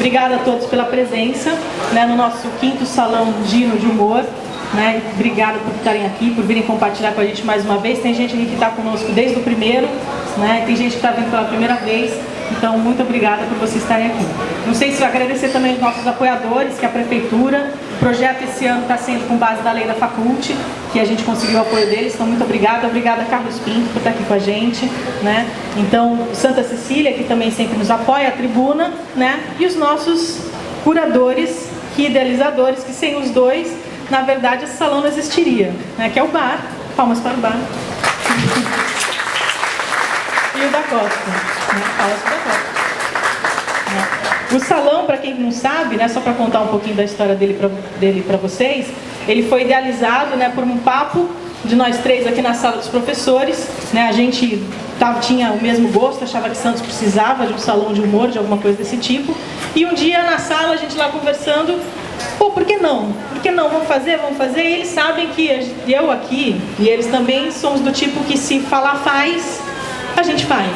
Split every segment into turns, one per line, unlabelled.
Obrigada a todos pela presença, né, no nosso 5º Salão Gino de Humor. Né? Obrigada por estarem aqui, por virem compartilhar com a gente mais uma vez. Tem gente aqui que está conosco desde o primeiro, né? Tem gente que está vindo pela primeira vez. Então, muito obrigada por vocês estarem aqui. Não sei se eu agradecer também os nossos apoiadores, que é a Prefeitura. O projeto esse ano está sendo com base da lei da Faculte, que a gente conseguiu o apoio deles. Então, muito obrigada. Obrigada, Carlos Pinto, por estar aqui com a gente. Né? Então, Santa Cecília, que também sempre nos apoia, a Tribuna, né? E os nossos curadores e idealizadores, que sem os dois, na verdade, esse salão não existiria, né? Que é o bar. Palmas para o bar. E o da Costa. Né? Palmas para o da Costa. Né? O salão, para quem não sabe, né, só para contar um pouquinho da história dele para vocês, ele foi idealizado, né, por um papo de nós três aqui na sala dos professores. Né? A gente tinha o mesmo gosto, achava que Santos precisava de um salão de humor, de alguma coisa desse tipo. E um dia na sala, a gente lá conversando, pô, por que não? Por que não? Vamos fazer? Vamos fazer? E eles sabem que eu aqui, e eles também somos do tipo que se falar faz, a gente faz.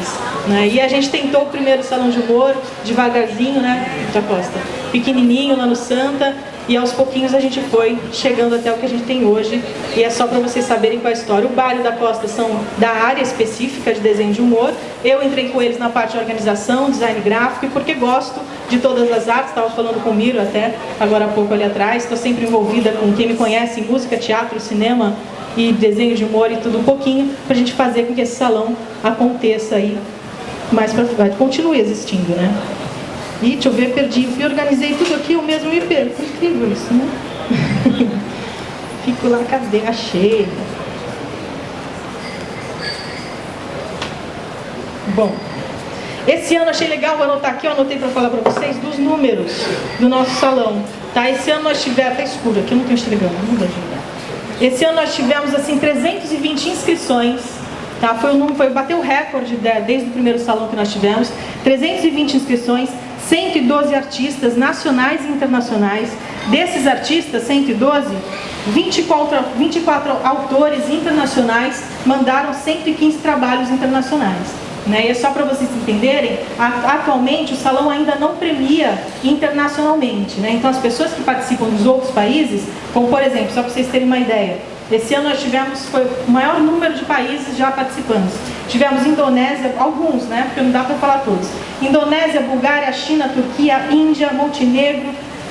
Né? E a gente tentou o primeiro salão de humor, devagarzinho, né, da Costa? Pequenininho lá no Santa, e aos pouquinhos a gente foi chegando até o que a gente tem hoje. E é só para vocês saberem qual é a história. O Bar e o da Costa são da área específica de desenho de humor. Eu entrei com eles na parte de organização, design gráfico, e porque gosto de todas as artes, estava falando com o Miro até agora há pouco ali atrás, estou sempre envolvida com quem me conhece em música, teatro, cinema e desenho de humor e tudo um pouquinho, para a gente fazer com que esse salão aconteça aí, mais para frente, continue existindo, né? E deixa eu ver, perdi, eu organizei tudo aqui, eu mesmo me perco, incrível isso, né? Fico lá, cadê? Achei. Bom, esse ano achei legal anotar aqui, eu anotei para falar para vocês dos números do nosso salão. Tá? Esse ano nós tivemos, tá escuro aqui, eu não estou enxergando, não dá de olhar. Esse ano nós tivemos assim 320 inscrições. Tá? Bateu o recorde desde o primeiro salão que nós tivemos. 320 inscrições, 112 artistas nacionais e internacionais. Desses artistas, 112, 24 autores internacionais mandaram 115 trabalhos internacionais. Né? E é só para vocês entenderem, atualmente o salão ainda não premia internacionalmente. Né? Então as pessoas que participam dos outros países, como por exemplo, só para vocês terem uma ideia, esse ano nós tivemos, foi o maior número de países já participantes. Tivemos Indonésia, alguns, né? Porque não dá para falar todos. Indonésia, Bulgária, China, Turquia, Índia, Montenegro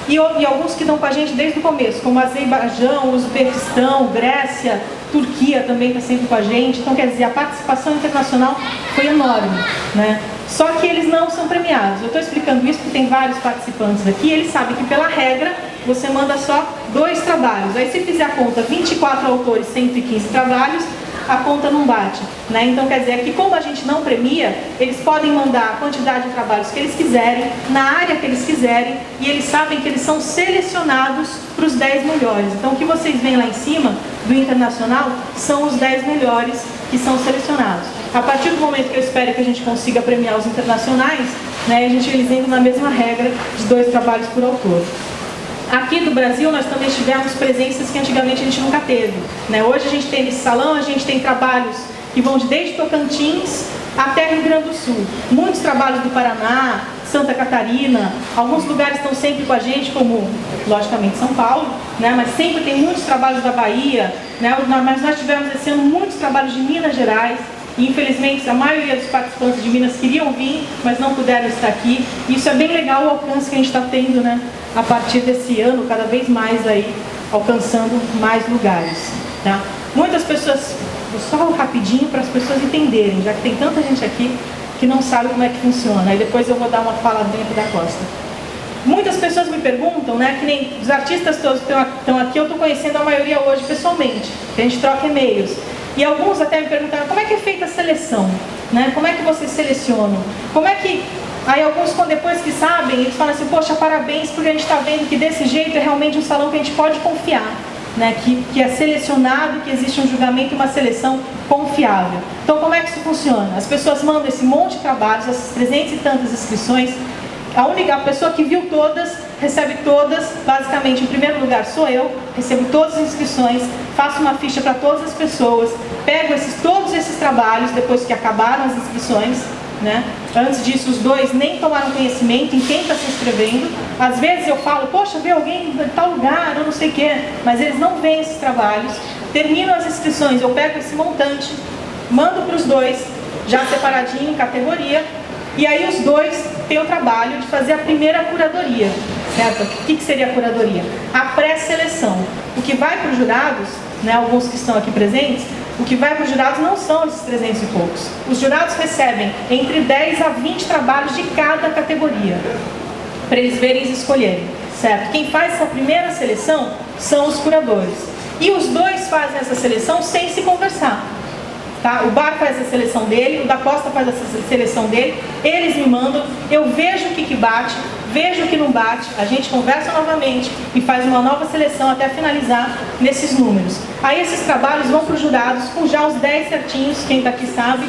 e alguns que estão com a gente desde o começo, como Azerbaijão, Uzbequistão, Grécia, Turquia também está sempre com a gente. Então, quer dizer, a participação internacional foi enorme, né? Só que eles não são premiados. Eu estou explicando isso porque tem vários participantes aqui, eles sabem que pela regra você manda só 2 trabalhos. Aí se fizer a conta, 24 autores, 115 trabalhos, a conta não bate. Né? Então quer dizer que como a gente não premia, eles podem mandar a quantidade de trabalhos que eles quiserem, na área que eles quiserem, e eles sabem que eles são selecionados para os 10 melhores. Então o que vocês veem lá em cima do internacional são os 10 melhores que são selecionados. A partir do momento que eu espero que a gente consiga premiar os internacionais, né, eles entram na mesma regra de 2 trabalhos por autor. Aqui do Brasil nós também tivemos presenças que antigamente a gente nunca teve. Né? Hoje a gente tem nesse salão, a gente tem trabalhos que vão desde Tocantins até Rio Grande do Sul. Muitos trabalhos do Paraná, Santa Catarina, alguns lugares estão sempre com a gente, como logicamente São Paulo, né? Mas sempre tem muitos trabalhos da Bahia, né? Mas nós tivemos esse ano muitos trabalhos de Minas Gerais. E, infelizmente, a maioria dos participantes de Minas queriam vir, mas não puderam estar aqui. Isso é bem legal, o alcance que a gente está tendo, né, a partir desse ano, cada vez mais aí, alcançando mais lugares. Tá? Muitas pessoas, só rapidinho para as pessoas entenderem, já que tem tanta gente aqui que não sabe como é que funciona. Aí depois eu vou dar uma fala dentro da Costa. Muitas pessoas me perguntam, né, que nem os artistas todos que estão aqui, eu estou conhecendo a maioria hoje pessoalmente, a gente troca e-mails. E alguns até me perguntaram, como é que é feita a seleção? Né? Como é que vocês selecionam? Como é que... Aí alguns, depois que sabem, eles falam assim, poxa, parabéns, porque a gente está vendo que desse jeito é realmente um salão que a gente pode confiar. Né? Que é selecionado, que existe um julgamento e uma seleção confiável. Então, como é que isso funciona? As pessoas mandam esse monte de trabalhos, essas 300 e tantas inscrições. A pessoa que viu todas, recebe todas, basicamente, em primeiro lugar sou eu, recebo todas as inscrições, faço uma ficha para todas as pessoas, pego todos esses trabalhos, depois que acabaram as inscrições, né? Antes disso, os dois nem tomaram conhecimento em quem está se inscrevendo. Às vezes eu falo, poxa, vê alguém de tal lugar, eu não sei o quê, mas eles não veem esses trabalhos. Terminam as inscrições, eu pego esse montante, mando para os dois, já separadinho em categoria, e aí os dois têm o trabalho de fazer a primeira curadoria, certo? O que seria a curadoria? A pré-seleção. O que vai para os jurados, né, alguns que estão aqui presentes, o que vai para os jurados não são esses 300 e poucos. Os jurados recebem entre 10 a 20 trabalhos de cada categoria, para eles verem e escolherem, certo? Quem faz essa primeira seleção são os curadores. E os dois fazem essa seleção sem se conversar. Tá? O Bar faz a seleção dele, o da Costa faz a seleção dele, eles me mandam, eu vejo o que bate, vejo o que não bate, a gente conversa novamente e faz uma nova seleção até finalizar nesses números. Aí esses trabalhos vão para os jurados com já os 10 certinhos, quem está aqui sabe,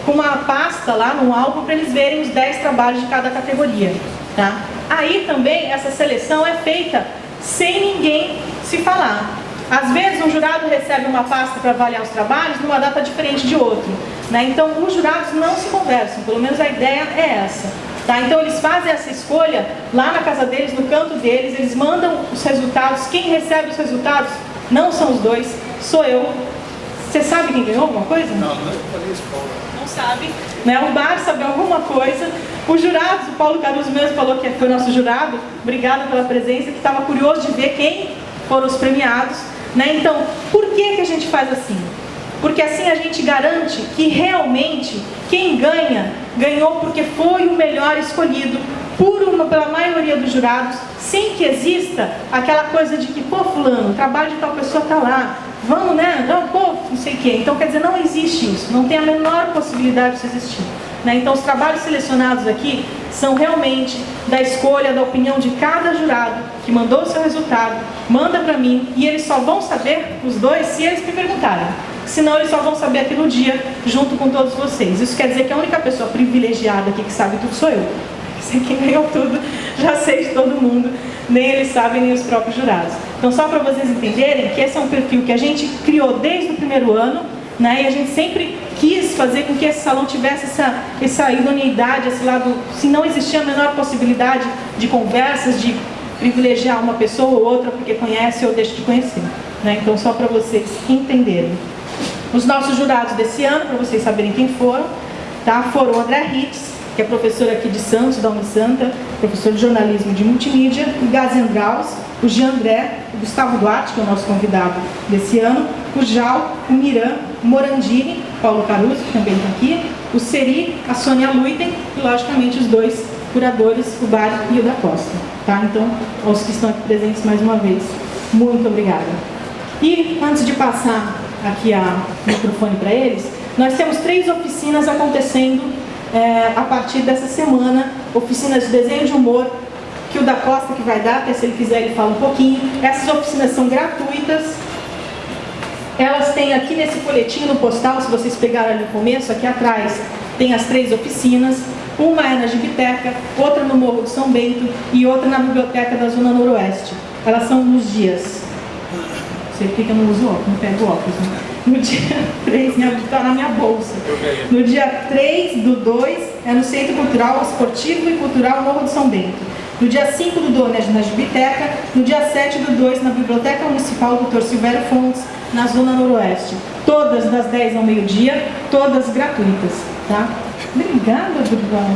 com uma pasta lá num álbum para eles verem os 10 trabalhos de cada categoria. Tá? Aí também essa seleção é feita sem ninguém se falar. Às vezes um jurado recebe uma pasta para avaliar os trabalhos numa data diferente de outro, né? Então os jurados não se conversam, pelo menos a ideia é essa. Tá? Então eles fazem essa escolha lá na casa deles, no canto deles, eles mandam os resultados. Quem recebe os resultados não são os dois, sou eu. Você sabe quem ganhou alguma coisa?
Não falei isso, Paulo.
Não sabe, né? O Bar sabe alguma coisa. Os jurados, o Paulo Caruso mesmo falou que foi nosso jurado, obrigado pela presença, que estava curioso de ver quem foram os premiados. Né? Então, por que a gente faz assim? Porque assim a gente garante que realmente quem ganha, ganhou porque foi o melhor escolhido pela maioria dos jurados, sem que exista aquela coisa de que, pô, fulano, o trabalho de tal pessoa está lá, vamos, né? Não, pô, não sei o quê. Então, quer dizer, não existe isso, não tem a menor possibilidade disso existir. Né? Então, os trabalhos selecionados aqui são realmente da escolha, da opinião de cada jurado que mandou o seu resultado, manda para mim, e eles só vão saber, os dois, se eles me perguntarem. Senão, eles só vão saber aqui no dia, junto com todos vocês. Isso quer dizer que a única pessoa privilegiada aqui que sabe tudo sou eu. Sei quem ganhou tudo, já sei de todo mundo, nem eles sabem, nem os próprios jurados. Então, só para vocês entenderem que esse é um perfil que a gente criou desde o primeiro ano, né? E a gente sempre quis fazer com que esse salão tivesse essa idoneidade, esse lado, se não existia a menor possibilidade de conversas, de privilegiar uma pessoa ou outra porque conhece ou deixa de conhecer. Né? Então, só para vocês entenderem. Os nossos jurados desse ano, para vocês saberem quem foram, tá? Foram o André Ritz, que é professor aqui de Santos, da Unisanta, professor de jornalismo de multimídia, o Gazi Andraus, o Jean André, o Gustavo Duarte, que é o nosso convidado desse ano, o Jal, o Miran, o Morandini, Paulo Caruso, que também está aqui, o Seri, a Sônia Luiten e, logicamente, os dois curadores, o Bar e o da Costa. Tá? Então, aos que estão aqui presentes mais uma vez, muito obrigada. E, antes de passar aqui o microfone para eles, nós temos 3 oficinas acontecendo a partir dessa semana, oficinas de desenho de humor, que o da Costa que vai dar, até se ele quiser ele fala um pouquinho. Essas oficinas são gratuitas, elas têm aqui nesse folhetinho no postal, se vocês pegaram ali no começo, aqui atrás tem as 3 oficinas, uma é na Gibiteca, outra no Morro do São Bento e outra na Biblioteca da Zona Noroeste. Elas são nos dias, você fica no uso óculos, não pega o óculos, né? No dia 3, está na minha bolsa. No dia 3/2 é no Centro Cultural, Esportivo e Cultural Morro do São Bento. No dia 5/2 na Gibiteca. No dia 7/2 na Biblioteca Municipal Dr. Silvério Fontes, na Zona Noroeste. Todas das 10 ao meio-dia, todas gratuitas. Tá? Obrigada, Durval.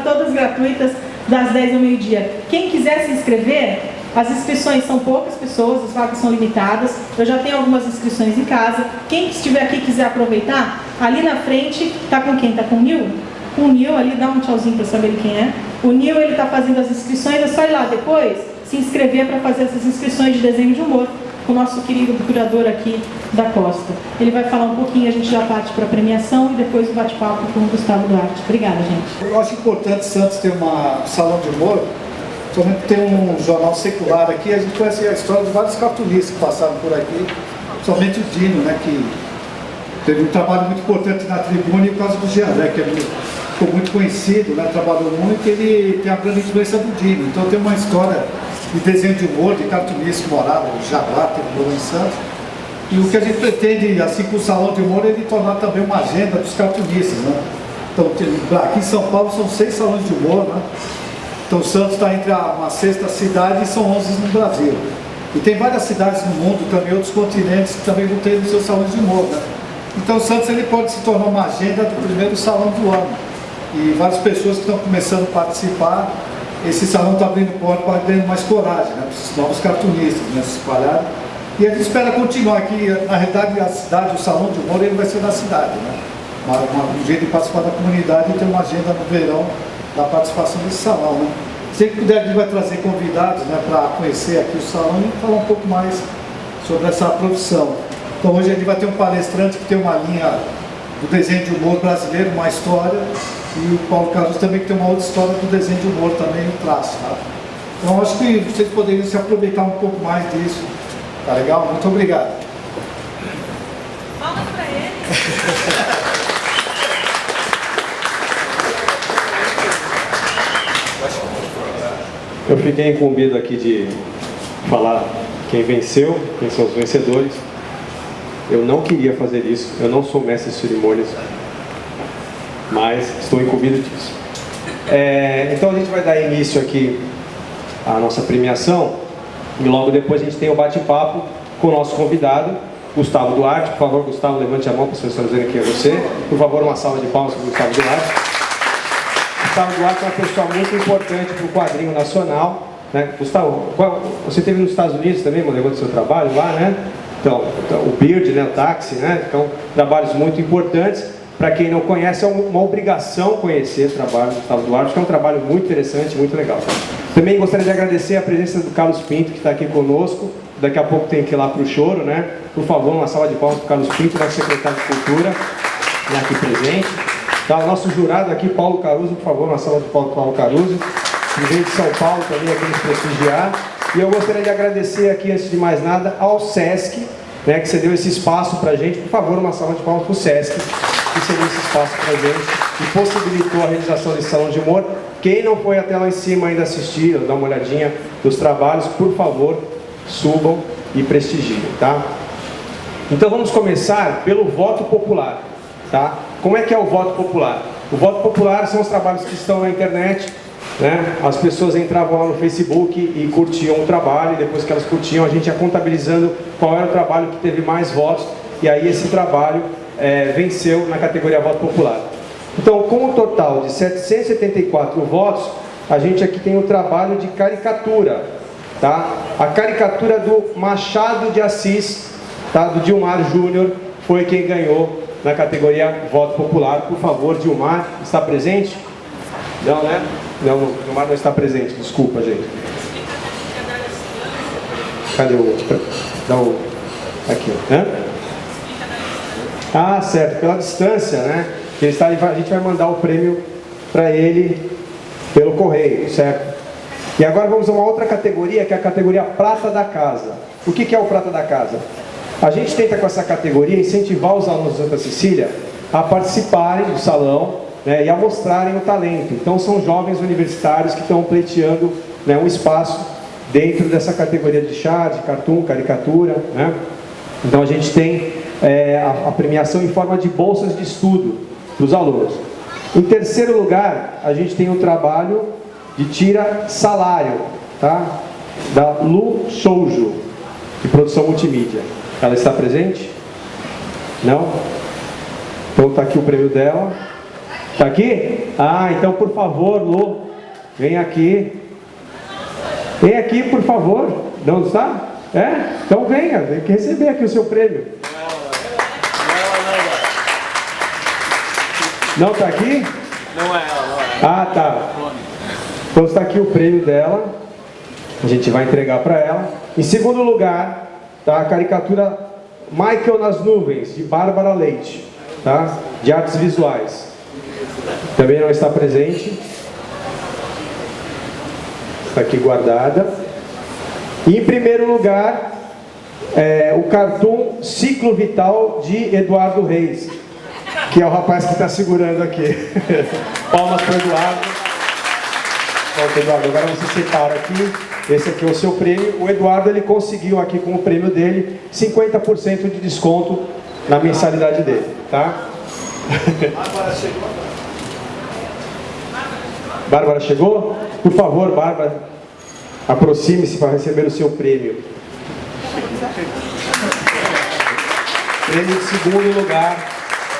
Todas gratuitas, das 10 ao meio-dia. Quem quiser se inscrever, as inscrições são poucas pessoas, as vagas são limitadas. Eu já tenho algumas inscrições em casa. Quem estiver aqui e quiser aproveitar, ali na frente, tá com quem? Tá com o Nil? Com o Nil ali, dá um tchauzinho para saber quem é. O Nil, ele tá fazendo as inscrições, é só ir lá depois, se inscrever para fazer essas inscrições de desenho de humor com o nosso querido curador aqui da Costa. Ele vai falar um pouquinho, a gente já parte para a premiação e depois o bate-papo com o Gustavo Duarte. Obrigada, gente.
Eu acho importante Santos ter um salão de humor. Somente tem um jornal secular aqui, a gente conhece a história de vários cartunistas que passaram por aqui, somente o Dino, né, que teve um trabalho muito importante na tribuna e por causa do Jean, né, que ficou muito conhecido, né, trabalhou muito, e ele tem a grande influência do Dino. Então tem uma história de desenho de humor, de cartunista que morava, o Jaguar, que morou em Santos, E o que a gente pretende, assim, com o Salão de Humor, é ele tornar também uma agenda dos cartunistas, né? Então, aqui em São Paulo são 6 salões de humor, né? Então, Santos está entre uma sexta cidade e são 11 no Brasil. E tem várias cidades no mundo, também outros continentes, que também vão ter os seus salões de humor, né? Então, o Santos ele pode se tornar uma agenda do primeiro salão do ano. E várias pessoas que estão começando a participar, esse salão está abrindo porta para ganhar mais coragem, né? Os novos cartunistas, né? Se espalhar. E a gente espera continuar aqui. Na realidade, a cidade, o salão de humor, ele vai ser na cidade, né? Um jeito de participar da comunidade e ter uma agenda no verão da participação desse salão, né? Se ele puder, a gente vai trazer convidados, né, para conhecer aqui o salão e falar um pouco mais sobre essa profissão. Então hoje a gente vai ter um palestrante que tem uma linha do desenho de humor brasileiro, uma história, e o Paulo Carlos também que tem uma outra história do desenho de humor também no traço, tá? Então acho que vocês poderiam se aproveitar um pouco mais disso. Tá legal? Muito obrigado.
Palmas para ele.
Eu fiquei incumbido aqui de falar quem venceu, quem são os vencedores. Eu não queria fazer isso, eu não sou mestre de cerimônias, mas estou incumbido disso. Então a gente vai dar início aqui à nossa premiação e logo depois a gente tem o bate-papo com o nosso convidado, Gustavo Duarte. Por favor, Gustavo, levante a mão para as pessoas dizerem que é você. Por favor, uma salva de palmas para o Gustavo Duarte. Gustavo Duarte é uma pessoa muito importante para o quadrinho nacional, né? Gustavo, você esteve nos Estados Unidos também, levando seu trabalho lá, né? Então, o Beard, né? O Táxi, né? Então, trabalhos muito importantes. Para quem não conhece, é uma obrigação conhecer o trabalho do Gustavo Duarte, que é um trabalho muito interessante, muito legal. Também gostaria de agradecer a presença do Carlos Pinto, que está aqui conosco. Daqui a pouco tem que ir lá para o choro, né? Por favor, uma salva de palmas para o Carlos Pinto, nosso secretário de Cultura, aqui presente. Tá, o nosso jurado aqui, Paulo Caruso, por favor, uma salva de palmas para o Paulo Caruso. Presidente de São Paulo também aqui nos prestigiar. E eu gostaria de agradecer aqui, antes de mais nada, ao SESC, né, que cedeu esse espaço para a gente. Por favor, uma salva de palmas para o SESC, que cedeu esse espaço para a gente e possibilitou a realização desse salão de humor. Quem não foi até lá em cima ainda assistir, ou dar uma olhadinha nos trabalhos, por favor, subam e prestigiem, tá? Então vamos começar pelo voto popular, tá? Como é que é o voto popular? O voto popular são os trabalhos que estão na internet, né? As pessoas entravam lá no Facebook e curtiam o trabalho, e depois que elas curtiam, a gente ia contabilizando qual era o trabalho que teve mais votos, e aí esse trabalho venceu na categoria voto popular. Então, com um total de 774 votos, a gente aqui tem o trabalho de caricatura, tá? A caricatura do Machado de Assis, tá? Do Dilmar Júnior, foi quem ganhou na categoria voto popular. Por favor, Dilmar, está presente? Não, né? Não, o Dilmar não está presente, desculpa, gente. Cadê o outro? Dá o... Aqui, né? Ah, certo, pela distância, né? A gente vai mandar o prêmio para ele pelo correio, certo? E agora vamos a uma outra categoria, que é a categoria Prata da Casa. O que é o Prata da Casa? A gente tenta com essa categoria incentivar os alunos de Santa Cecília a participarem do salão, né, e a mostrarem o talento. Então são jovens universitários que estão pleiteando, né, um espaço dentro dessa categoria de chart, de cartoon, caricatura, né? Então a gente tem a premiação em forma de bolsas de estudo para os alunos. Em terceiro lugar, a gente tem o trabalho de tira salário, tá? Da Lu Shoujo, de produção multimídia. Ela está presente? Não? Então está aqui o prêmio dela. Está aqui? Ah, então por favor, Lu, vem aqui. Vem aqui, por favor. Não está? Então venha, tem que receber aqui o seu prêmio. Não está aqui?
Não é ela, não é.
Ah, tá. Então está aqui o prêmio dela. A gente vai entregar para ela. Em segundo lugar, tá a caricatura Michael nas Nuvens, de Bárbara Leite, tá? De artes visuais. Também não está presente. Está aqui guardada. E em primeiro lugar, o cartoon Ciclo Vital de Eduardo Reis, que é o rapaz que está segurando aqui. Palmas para o Eduardo. Pronto, Eduardo, agora você separa aqui. esse aqui é o seu prêmio. O Eduardo, ele conseguiu aqui com o prêmio dele 50% de desconto na mensalidade dele, tá? Bárbara chegou? Por favor, Bárbara, aproxime-se para receber o seu prêmio. Prêmio de segundo lugar,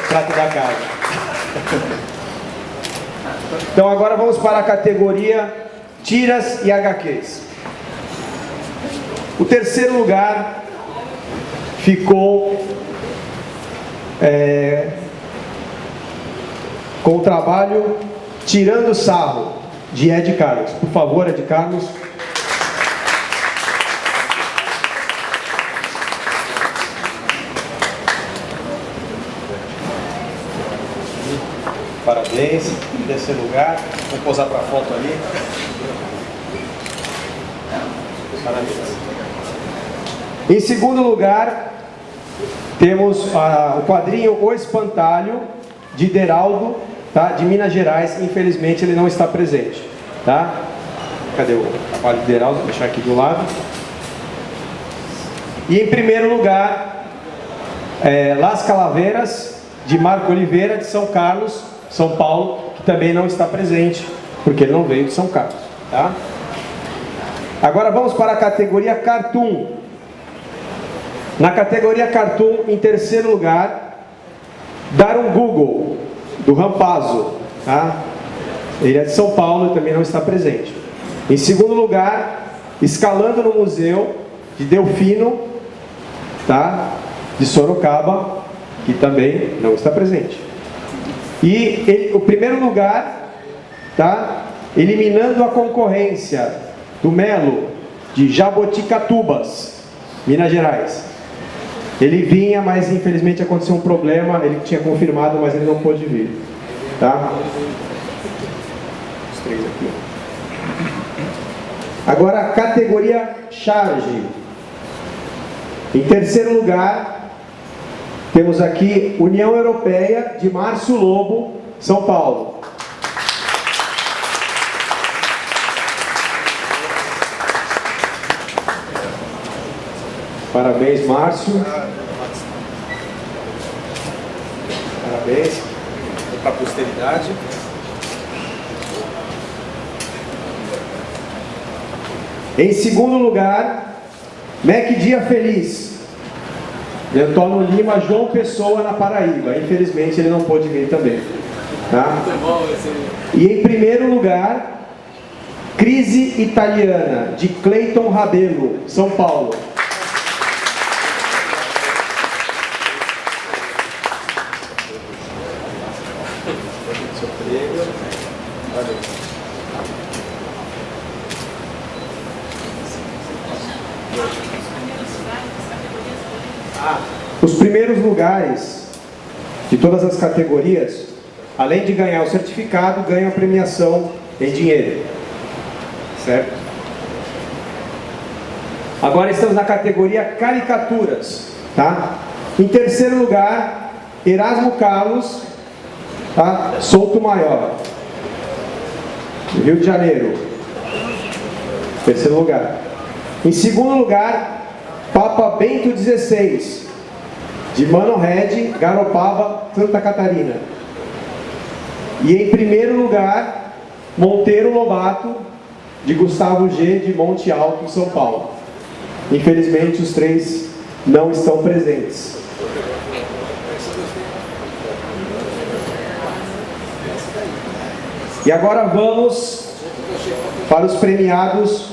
prata da casa. Então agora vamos para a categoria tiras e HQs. O terceiro lugar ficou com o trabalho Tirando Sarro, de Ed Carlos. Por favor, Ed Carlos. Parabéns, em terceiro lugar. Vou posar para a foto ali. Parabéns. Em segundo lugar, temos o quadrinho O Espantalho, de Deraldo, tá? De Minas Gerais. Infelizmente ele não está presente, tá? Cadê o trabalho de Deraldo? Vou deixar aqui do lado. E em primeiro lugar, Las Calaveras, de Marco Oliveira, de São Carlos, São Paulo, que também não está presente, porque ele não veio de São Carlos, tá? Agora vamos para a categoria Cartoon. Na categoria Cartoon, em terceiro lugar, Dar um Google, do Rampazzo, tá? Ele é de São Paulo e também não está presente. Em segundo lugar, Escalando no Museu, de Delfino, tá? De Sorocaba, que também não está presente. E o primeiro lugar, tá? Eliminando a Concorrência, do Melo, de Jaboticatubas, Minas Gerais. Ele vinha, mas infelizmente aconteceu um problema, ele tinha confirmado, mas ele não pôde vir, tá? Os três aqui. Agora a categoria Charge. Em terceiro lugar, temos aqui União Europeia, de Márcio Lobo, São Paulo. Parabéns, Márcio. Parabéns. Para a posteridade. Em segundo lugar, Mac Dia Feliz, de Antônio Lima, João Pessoa, na Paraíba. Infelizmente ele não pôde vir também, tá? E em primeiro lugar, Crise Italiana, de Cleiton Rabelo, São Paulo. Os primeiros lugares de todas as categorias, além de ganhar o certificado, ganham a premiação em dinheiro, certo? Agora estamos na categoria caricaturas, tá? Em terceiro lugar, Erasmo Carlos, tá? Souto Maior, Rio de Janeiro, terceiro lugar. Em segundo lugar, Papa Bento XVI, de Mano Red, Garopaba, Santa Catarina. E em primeiro lugar, Monteiro Lobato, de Gustavo G, de Monte Alto, São Paulo. Infelizmente os três não estão presentes. E agora vamos para os premiados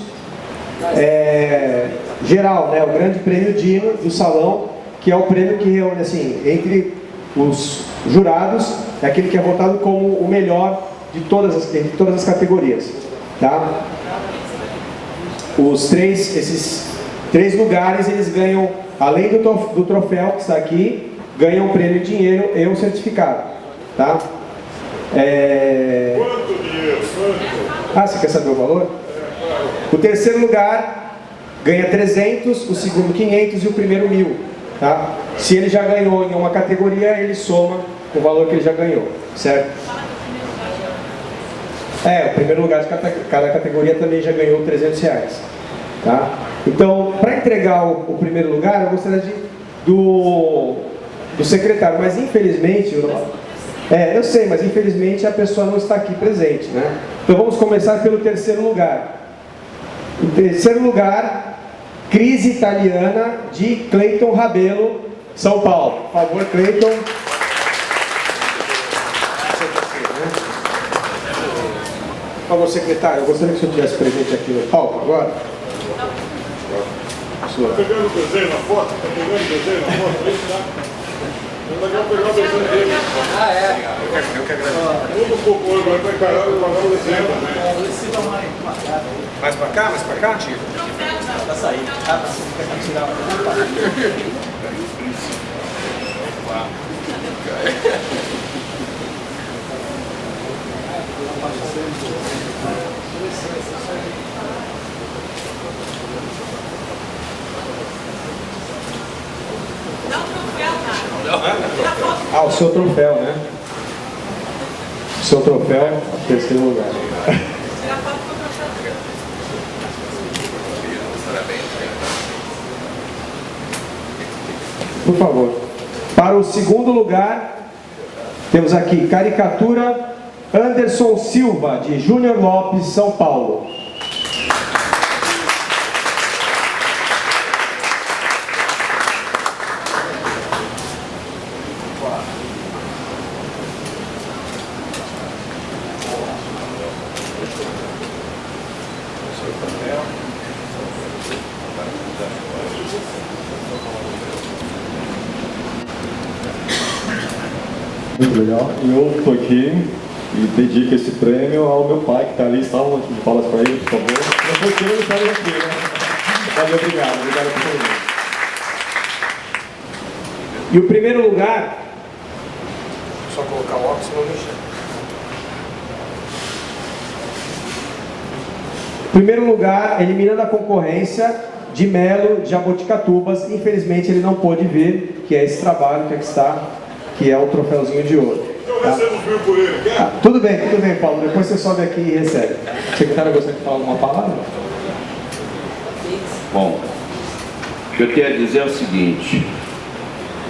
geral, né? O grande prêmio Dino do Salão, que é o prêmio que reúne, assim, entre os jurados, é aquele que é votado como o melhor de todas as categorias, tá? Esses três lugares, eles ganham, além do troféu que está aqui, ganham um prêmio de dinheiro e um certificado, tá?
Quanto dinheiro? Quanto?
Você quer saber o valor? O terceiro lugar ganha 300, o segundo 500 e o primeiro 1.000, tá? Se ele já ganhou em uma categoria, ele soma o valor que ele já ganhou, certo? O primeiro lugar de cada categoria também já ganhou R$300, Tá? Então, para entregar o primeiro lugar, eu gostaria do secretário, mas infelizmente, eu sei, mas infelizmente a pessoa não está aqui presente, né? Então vamos começar pelo terceiro lugar. Em terceiro lugar, Crise Italiana, de Cleiton Rabelo, São Paulo. Por favor, Cleiton. Por favor, secretário, eu gostaria que o senhor estivesse presente aqui no palco agora.
Tá pegando o desenho na foto? Tá pegando o desenho na foto? Aí tá. Eu não vou pegar o desenho dele.
Ah, é? Eu que agradeço.
Muda um pouco hoje, vai pegar o desenho também.
Mais pra cá, tio? Tá saindo. Ah, tá tirar.
Ah, o seu troféu, né? O seu troféu, terceiro lugar. Por favor. Para o segundo lugar, temos aqui caricatura Anderson Silva, de Júnior Lopes, São Paulo.
Muito legal. E eu estou aqui e dedico esse prêmio ao meu pai, que está ali. Salva um monte de palmas para ele, por favor. Não foi que ele está aqui, né? Valeu, obrigado por tudo.
E o primeiro lugar,
Só colocar o óculos e não mexer.
primeiro lugar, eliminando a concorrência, de Melo, de Jaboticatubas. Infelizmente ele não pôde vir, que é esse trabalho que aqui está, que é o troféuzinho de ouro.
Eu
Tá?
recebo mil por ele, quer?
Tudo bem, Paulo. Depois você sobe aqui e recebe. Secretário, gostaria de falar alguma palavra?
Bom, o que eu tenho a dizer é o seguinte: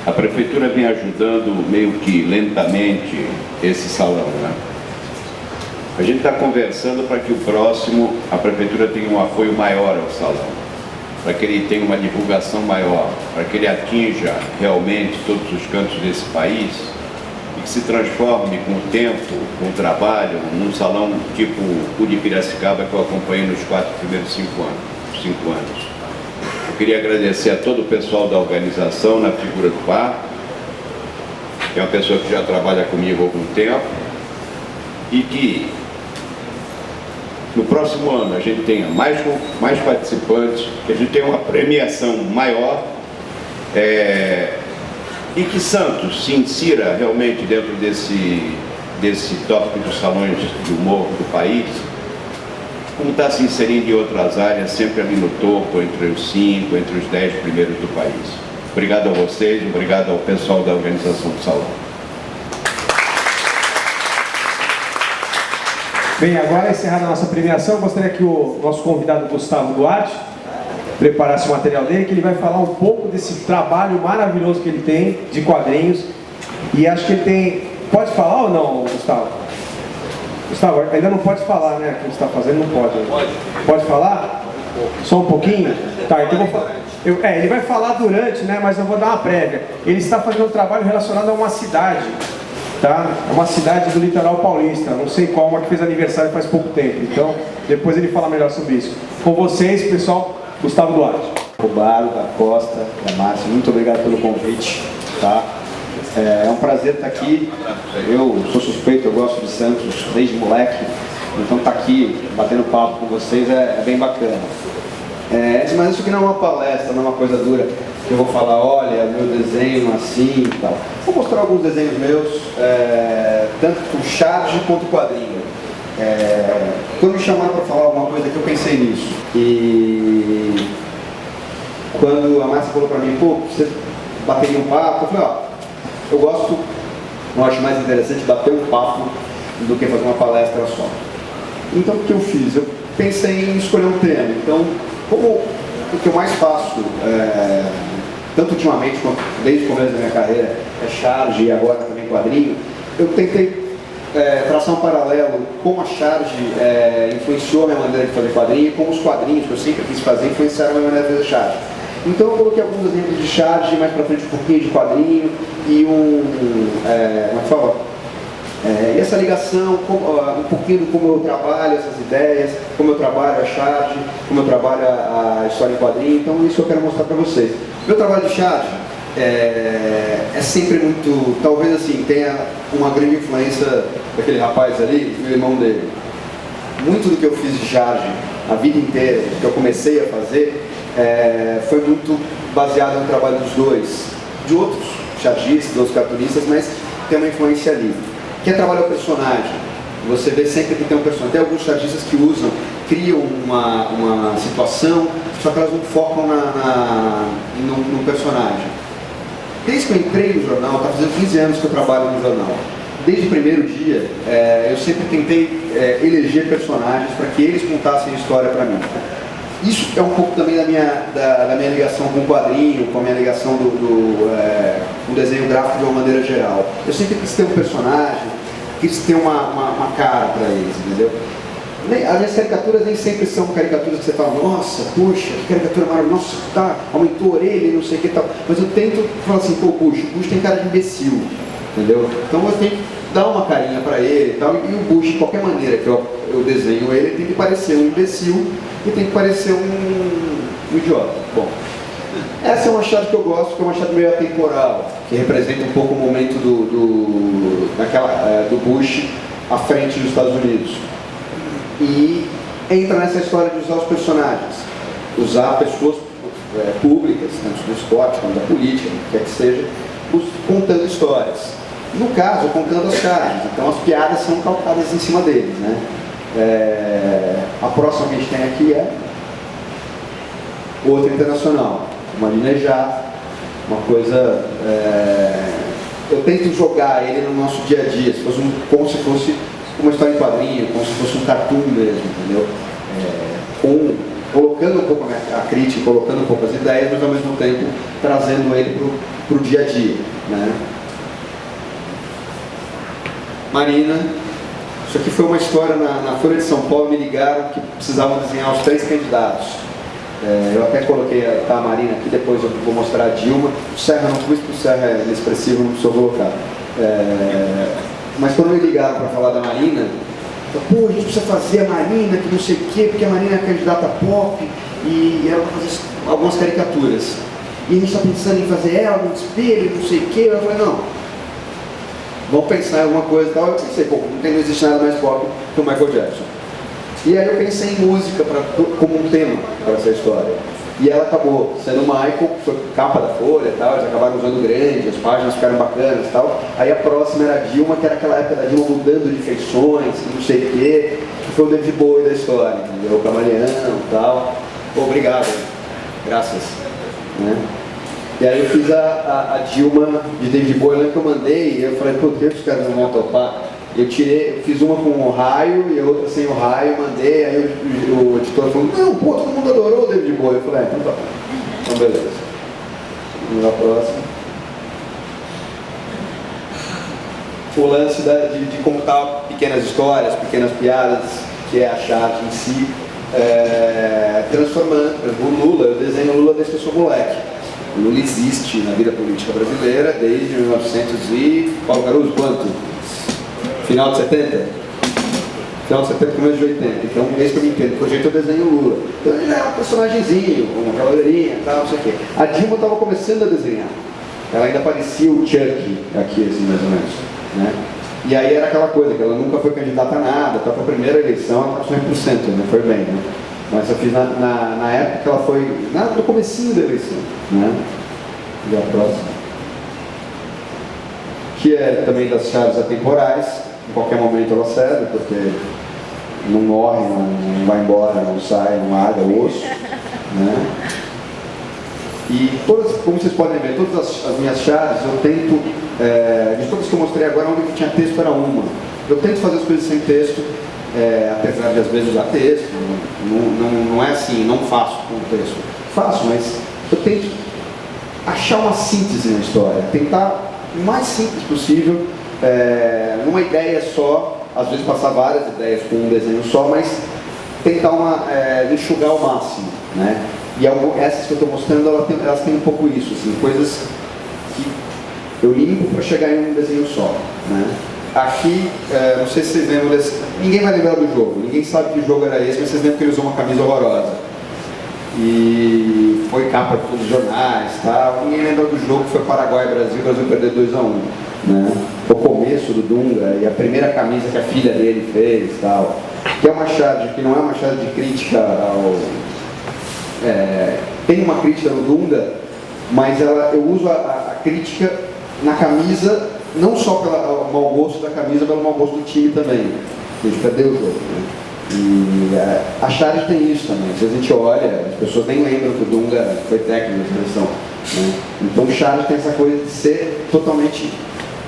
a prefeitura vem ajudando meio que lentamente esse salão, né? A gente está conversando para que o próximo, a prefeitura tenha um apoio maior ao salão, para que ele tenha uma divulgação maior, para que ele atinja realmente todos os cantos desse país e que se transforme com o tempo, com o trabalho, num salão tipo o de Piracicaba que eu acompanhei nos 5 anos. Eu queria agradecer a todo o pessoal da organização, na figura do Bar, que é uma pessoa que já trabalha comigo há algum tempo, e que no próximo ano a gente tenha mais participantes, que a gente tenha uma premiação maior, e que Santos se insira realmente dentro desse tópico dos salões de humor do país, como está se inserindo em outras áreas, sempre ali no topo, entre os 5, entre os 10 primeiros do país. Obrigado a vocês, obrigado ao pessoal da organização do salão.
Bem, agora encerrada a nossa premiação, eu gostaria que o nosso convidado Gustavo Duarte preparasse o material dele, que ele vai falar um pouco desse trabalho maravilhoso que ele tem de quadrinhos. E acho que ele tem... Pode falar ou não, Gustavo? Gustavo, ainda não pode falar, né? O que você está fazendo não pode. Pode falar? Só um pouquinho? Tá, então eu vou falar. Ele vai falar durante, né? Mas eu vou dar uma prévia. Ele está fazendo um trabalho relacionado a uma cidade, tá? É uma cidade do litoral paulista, não sei qual, uma que fez aniversário faz pouco tempo. Então, depois ele fala melhor sobre isso. Com vocês, pessoal, Gustavo Duarte.
Rubaro, da Costa, da Márcia, muito obrigado pelo convite, tá? É um prazer estar aqui. Eu sou suspeito, eu gosto de Santos desde moleque, então estar aqui batendo papo com vocês é bem bacana. Mas isso aqui não é uma palestra, não é uma coisa dura, que eu vou falar, olha, meu desenho assim e tal. Vou mostrar alguns desenhos meus, tanto o charge quanto o quadrinho. Quando me chamaram para falar alguma coisa que eu pensei nisso. E quando a Márcia falou para mim, pô, você bateria um papo, eu falei, eu acho mais interessante bater um papo do que fazer uma palestra só. Então o que eu fiz? Eu pensei em escolher um tema. Então, como o que eu mais faço, tanto ultimamente quanto desde o começo da minha carreira, é charge e agora também quadrinho, eu tentei traçar um paralelo como a charge influenciou a minha maneira de fazer quadrinho e como os quadrinhos que eu sempre quis fazer influenciaram a minha maneira de fazer charge. Então eu coloquei alguns exemplos de charge, mais pra frente um pouquinho de quadrinho e como é que fala? E essa ligação, um pouquinho de como eu trabalho essas ideias, como eu trabalho a charge, como eu trabalho a história em quadrinho, então isso eu quero mostrar para vocês. Meu trabalho de charge é sempre muito, talvez assim, tenha uma grande influência daquele rapaz ali e o irmão dele. Muito do que eu fiz de charge a vida inteira, que eu comecei a fazer, foi muito baseado no trabalho dos dois, de outros chargistas, outros cartunistas, mas tem uma influência ali. Que é trabalhar o personagem. Você vê sempre que tem um personagem. Tem alguns chargistas que criam uma situação, só que elas não focam no personagem. Desde que eu entrei no jornal, está fazendo 15 anos que eu trabalho no jornal. Desde o primeiro dia, eu sempre tentei eleger personagens para que eles contassem a história para mim. Isso é um pouco também da minha ligação com o quadrinho, com a minha ligação com o desenho gráfico de uma maneira geral. Eu sempre quis ter um personagem, quis ter uma cara para eles, entendeu? As minhas caricaturas nem sempre são caricaturas que você fala, nossa, poxa, que caricatura maravilhosa, nossa, aumentou a orelha, não sei o que tal. Mas eu tento falar assim, pô, o Bush tem cara de imbecil, entendeu? Então eu tenho que dar uma carinha para ele e tal. E o Bush, de qualquer maneira que eu desenho ele, tem que parecer um imbecil e tem que parecer um idiota. Bom, essa é uma charge que eu gosto, que é uma charge meio atemporal, que representa um pouco o momento do Bush à frente dos Estados Unidos. E entra nessa história de usar os personagens, usar pessoas públicas, tanto do esporte quanto da política, o que quer que seja, contando histórias. No caso, contando as charges, então as piadas são calcadas em cima deles, né? A próxima que a gente tem aqui é outra internacional, uma linejar, uma coisa. Eu tento jogar ele no nosso dia a dia, como se fosse uma história em quadrinho, como se fosse um cartoon mesmo, entendeu? Colocando um pouco a crítica, colocando um pouco as ideias, mas ao mesmo tempo trazendo ele para o dia a dia, né? Marina. Isso aqui foi uma história na Folha de São Paulo, me ligaram que precisavam desenhar os 3 candidatos. Eu até coloquei a Marina aqui, depois eu vou mostrar a Dilma. O Serra não pus, porque o Serra é inexpressivo, não precisou colocar. Mas quando me ligaram para falar da Marina, pô, a gente precisa fazer a Marina, que não sei o quê, porque a Marina é candidata pop e ela vai fazer algumas caricaturas. E a gente está pensando em fazer ela no espelho, não sei o quê. Eu falei, não. Vamos pensar em alguma coisa e tal. Eu pensei, pô, não existe nada mais pop que o Michael Jackson. E aí eu pensei em música como um tema para essa história. E ela acabou sendo o Michael, foi capa da Folha e tal, eles acabaram usando grande, as páginas ficaram bacanas e tal. Aí a próxima era a Dilma, que era aquela época da Dilma mudando de feições, não sei o quê, que foi o David Bowie da história, entendeu? O camaleão e tal. Pô, obrigado, graças. Né? E aí eu fiz a Dilma de David Bowie, eu lembro que eu mandei, e eu falei, por que os caras não vão topar? Eu fiz uma com o raio e a outra sem o raio, mandei, aí o editor falou, não, pô, todo mundo adorou o David Bowie. Eu falei, então tá. Então beleza. Vamos lá, próximo. O lance de contar pequenas histórias, pequenas piadas, que é a charge em si, transformando. O Lula, eu desenho o Lula desde que eu sou moleque. O Lula existe na vida política brasileira desde 1900 e... Paulo Caruso, quanto? Final de 70? Final de 70, começo de 80. Então, desde que eu me entendo, por jeito eu desenho o Lula. Então ele era um personagemzinho, uma cavaleirinha e tal, não sei o quê. A Dilma estava começando a desenhar. Ela ainda parecia o Chuck aqui, assim, mais ou menos. Né? E aí era aquela coisa, que ela nunca foi candidata a nada, até a primeira eleição ela passou 100%, né? Foi bem, né? Mas eu fiz na época que ela foi, no comecinho da eleição, né? E a próxima. Que é também das chaves atemporais, em qualquer momento ela serve, porque não morre, não vai embora, não sai, não larga o osso, né? E todas, como vocês podem ver, todas as minhas chaves, eu tento, de todas que eu mostrei agora, a única que tinha texto era uma. Eu tento fazer as coisas sem texto, apesar de às vezes usar texto, não é assim, não faço com o texto. Faço, mas eu tento achar uma síntese na história, tentar o mais simples possível, numa ideia só, às vezes passar várias ideias com um desenho só, mas tentar enxugar ao máximo, né? E essas que eu estou mostrando, elas têm um pouco isso, assim, coisas que eu limpo para chegar em um desenho só, né? Aqui, não sei se vocês lembram desse, ninguém vai lembrar do jogo, ninguém sabe que jogo era esse, mas vocês lembram que ele usou uma camisa horrorosa. E foi capa de todos os jornais, tá? Ninguém lembra do jogo que foi Paraguai e Brasil, o Brasil perdeu 2-1, né? O começo do Dunga e a primeira camisa que a filha dele fez, tal. Que é uma charge, que não é uma charge de crítica ao... tem uma crítica no Dunga, mas eu uso a crítica na camisa, não só pelo mau gosto da camisa, mas pelo mau gosto do time também. A gente perdeu o jogo, né? E a charge tem isso também. Se a gente olha, as pessoas nem lembram que o Dunga foi técnico de seleção, né? Então o charge tem essa coisa de ser totalmente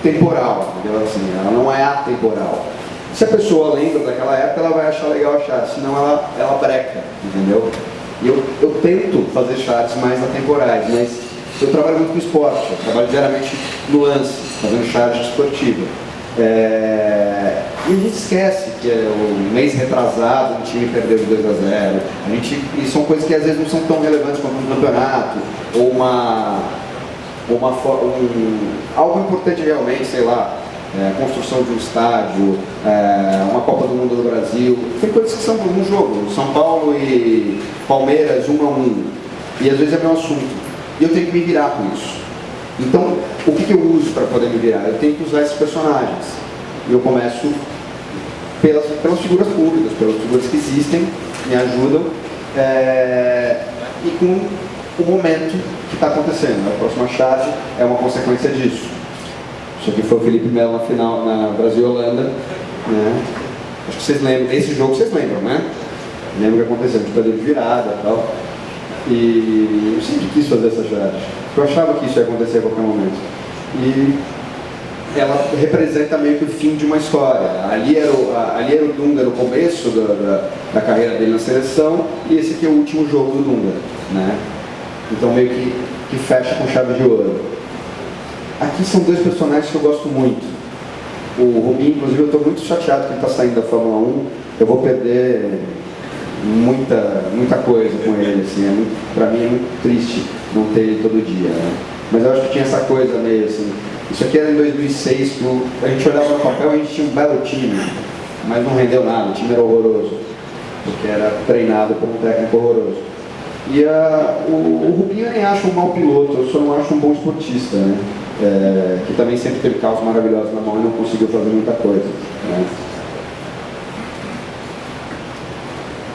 temporal, entendeu? Assim, ela não é atemporal. Se a pessoa lembra daquela época, ela vai achar legal a charge, senão ela breca, entendeu? E eu tento fazer charges mais atemporais, mas eu trabalho muito com esporte, eu trabalho diariamente no lance, fazendo charge esportiva. E a gente esquece que o mês retrasado o time perdeu de 2-0. E são coisas que às vezes não são tão relevantes quanto um campeonato, ou algo importante realmente, sei lá, a construção de um estádio, uma Copa do Mundo do Brasil. Tem coisas que são um jogo, São Paulo e Palmeiras 1-1, e às vezes é meu assunto, e eu tenho que me virar com isso. Então, o que eu uso para poder me virar? Eu tenho que usar esses personagens, e eu começo pelas figuras públicas, pelas figuras que existem, me ajudam, e com o momento que está acontecendo. A próxima charge é uma consequência disso. Isso aqui foi o Felipe Melo na final, na Brasil e Holanda, né? Acho que vocês lembram, esse jogo vocês lembram, né? Lembram o que aconteceu, a gente perdeu de virada e tal. E eu sempre quis fazer essa charge, porque eu achava que isso ia acontecer a qualquer momento. E ela representa meio que o fim de uma história. Ali era o Dunga no começo da carreira dele na seleção, e esse aqui é o último jogo do Dunga, né? Então meio que fecha com chave de ouro. Aqui são dois personagens que eu gosto muito. O Rubinho, inclusive, eu estou muito chateado que ele está saindo da Fórmula 1. Eu vou perder muita coisa com ele, assim. Para mim é muito triste não ter ele todo dia, né? Mas eu acho que tinha essa coisa meio assim. Isso aqui era em 2006, que a gente olhava no papel e a gente tinha um belo time, mas não rendeu nada, o time era horroroso, porque era treinado por um técnico horroroso. E o Rubinho eu nem acho um mau piloto, eu só não acho um bom esportista, né? Que também sempre teve carros maravilhosos na mão e não conseguiu fazer muita coisa, né?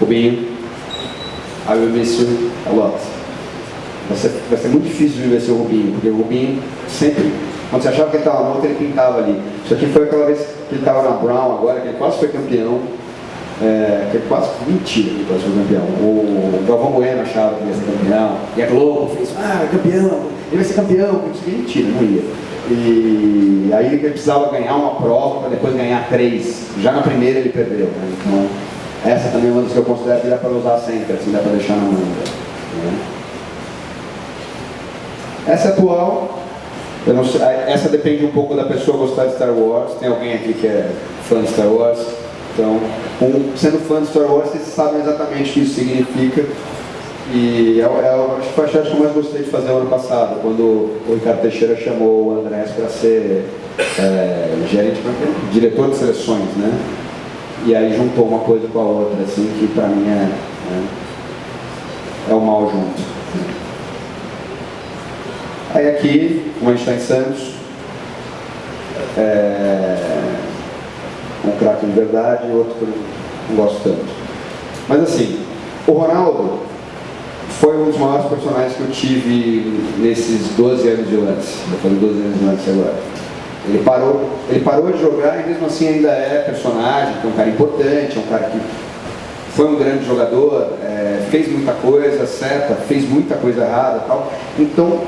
Rubinho, I will miss you a lot. Vai ser muito difícil de viver seu Rubinho, porque o Rubinho sempre, quando você achava que ele estava na outra, ele pintava ali. Isso aqui foi aquela vez que ele estava na Brown agora, que ele quase foi campeão. Que ele quase, mentira que ele quase foi campeão. O Galvão Bueno achava que ia ser campeão, e a Globo fez, campeão, ele vai ser campeão, mentira, não ia. E aí ele precisava ganhar uma prova para depois ganhar 3. Já na primeira ele perdeu, né? Então, essa também é uma das que eu considero que dá para usar sempre, assim, dá para deixar na manga, né? Essa atual, eu não sei, essa depende um pouco da pessoa gostar de Star Wars. Tem alguém aqui que é fã de Star Wars? Então, sendo fã de Star Wars, vocês sabem exatamente o que isso significa. E acho que foi a charge que eu mais gostei de fazer ano passado, quando o Ricardo Teixeira chamou o Andrés para ser diretor de seleções, né? E aí juntou uma coisa com a outra, assim, que para mim é o mal junto. Aí aqui, como a gente está em Santos, um craque de verdade e outro que eu não gosto tanto. Mas assim, o Ronaldo foi um dos maiores personagens que eu tive nesses 12 anos de lance. Vou fazer 12 anos de lance agora. Ele parou de jogar e mesmo assim ainda é personagem, que é um cara importante, é um cara que foi um grande jogador, fez muita coisa certa, fez muita coisa errada e tal. Então,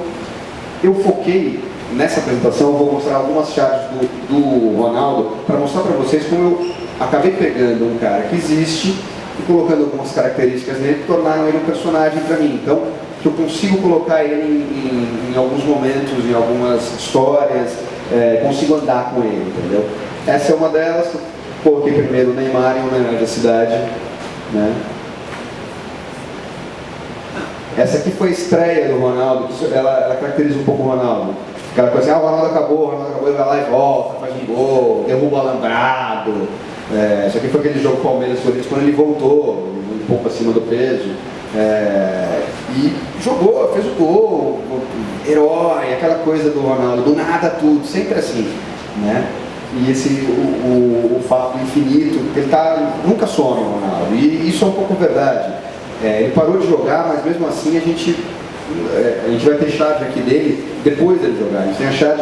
eu foquei nessa apresentação, eu vou mostrar algumas chaves do Ronaldo para mostrar para vocês como acabei pegando um cara que existe e colocando algumas características nele que tornaram ele um personagem para mim. Então, eu consigo colocar ele em alguns momentos, em algumas histórias, consigo andar com ele, entendeu? Essa é uma delas, que eu coloquei primeiro o Neymar em homenagem à cidade, né? Essa aqui foi a estreia do Ronaldo, ela caracteriza um pouco o Ronaldo. Aquela coisa assim, o Ronaldo acabou, ele vai lá e volta, faz um gol, derruba o alambrado. Isso aqui foi aquele jogo Palmeiras-Corinthians, quando ele voltou, um pouco acima do peso. E jogou, fez o gol, herói, aquela coisa do Ronaldo, do nada tudo, sempre assim, né? E o fato do infinito, ele nunca some o Ronaldo, e isso é um pouco verdade. Ele parou de jogar, mas mesmo assim a gente vai ter charge aqui dele depois dele jogar. A gente tem a charge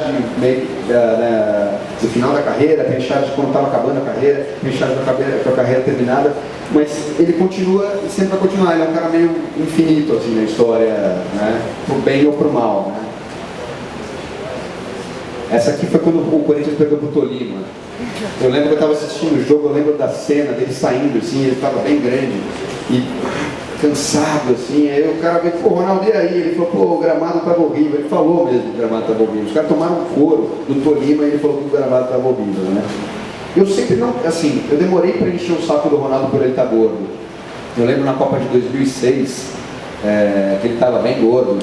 do final da carreira, tem a charge de quando estava acabando a carreira, tem a charge da carreira terminada, mas ele continua e sempre vai continuar. Ele é um cara meio infinito assim, na história, né? Pro bem ou pro mal, né? Essa aqui foi quando o Corinthians pegou pro Tolima. Eu lembro que eu estava assistindo o jogo, eu lembro da cena dele saindo assim, ele estava bem grande e cansado assim, aí o cara veio, pô, Ronaldo, e aí? Ele falou, pô, o gramado estava horrível. Ele falou mesmo que o gramado estava horrível. Os caras tomaram um couro do Tolima e ele falou que o gramado estava horrível, né? Eu sempre não, assim, eu demorei para encher o saco do Ronaldo por ele estar gordo. Eu lembro na Copa de 2006, que ele estava bem gordo,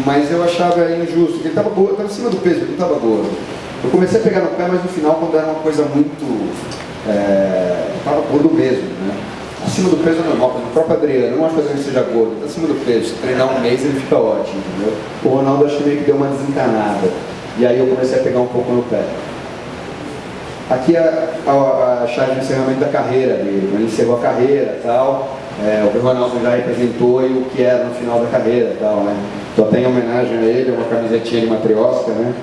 mas eu achava injusto, que ele estava gordo, estava acima do peso, ele não estava gordo. Eu comecei a pegar no pé, mas no final, quando era uma coisa muito, estava gordo mesmo, né? Acima do peso é normal, o próprio Adriano, não acho que ele seja gordo, está acima do peso, se treinar um mês ele fica ótimo, entendeu? O Ronaldo acho que meio que deu uma desencanada, e aí eu comecei a pegar um pouco no pé. Aqui a chave de encerramento da carreira dele, ele encerrou a carreira e tal, o Ronaldo já representou e o que era no final da carreira e tal, né? Então até em homenagem a ele, uma camisetinha de matriosca, né?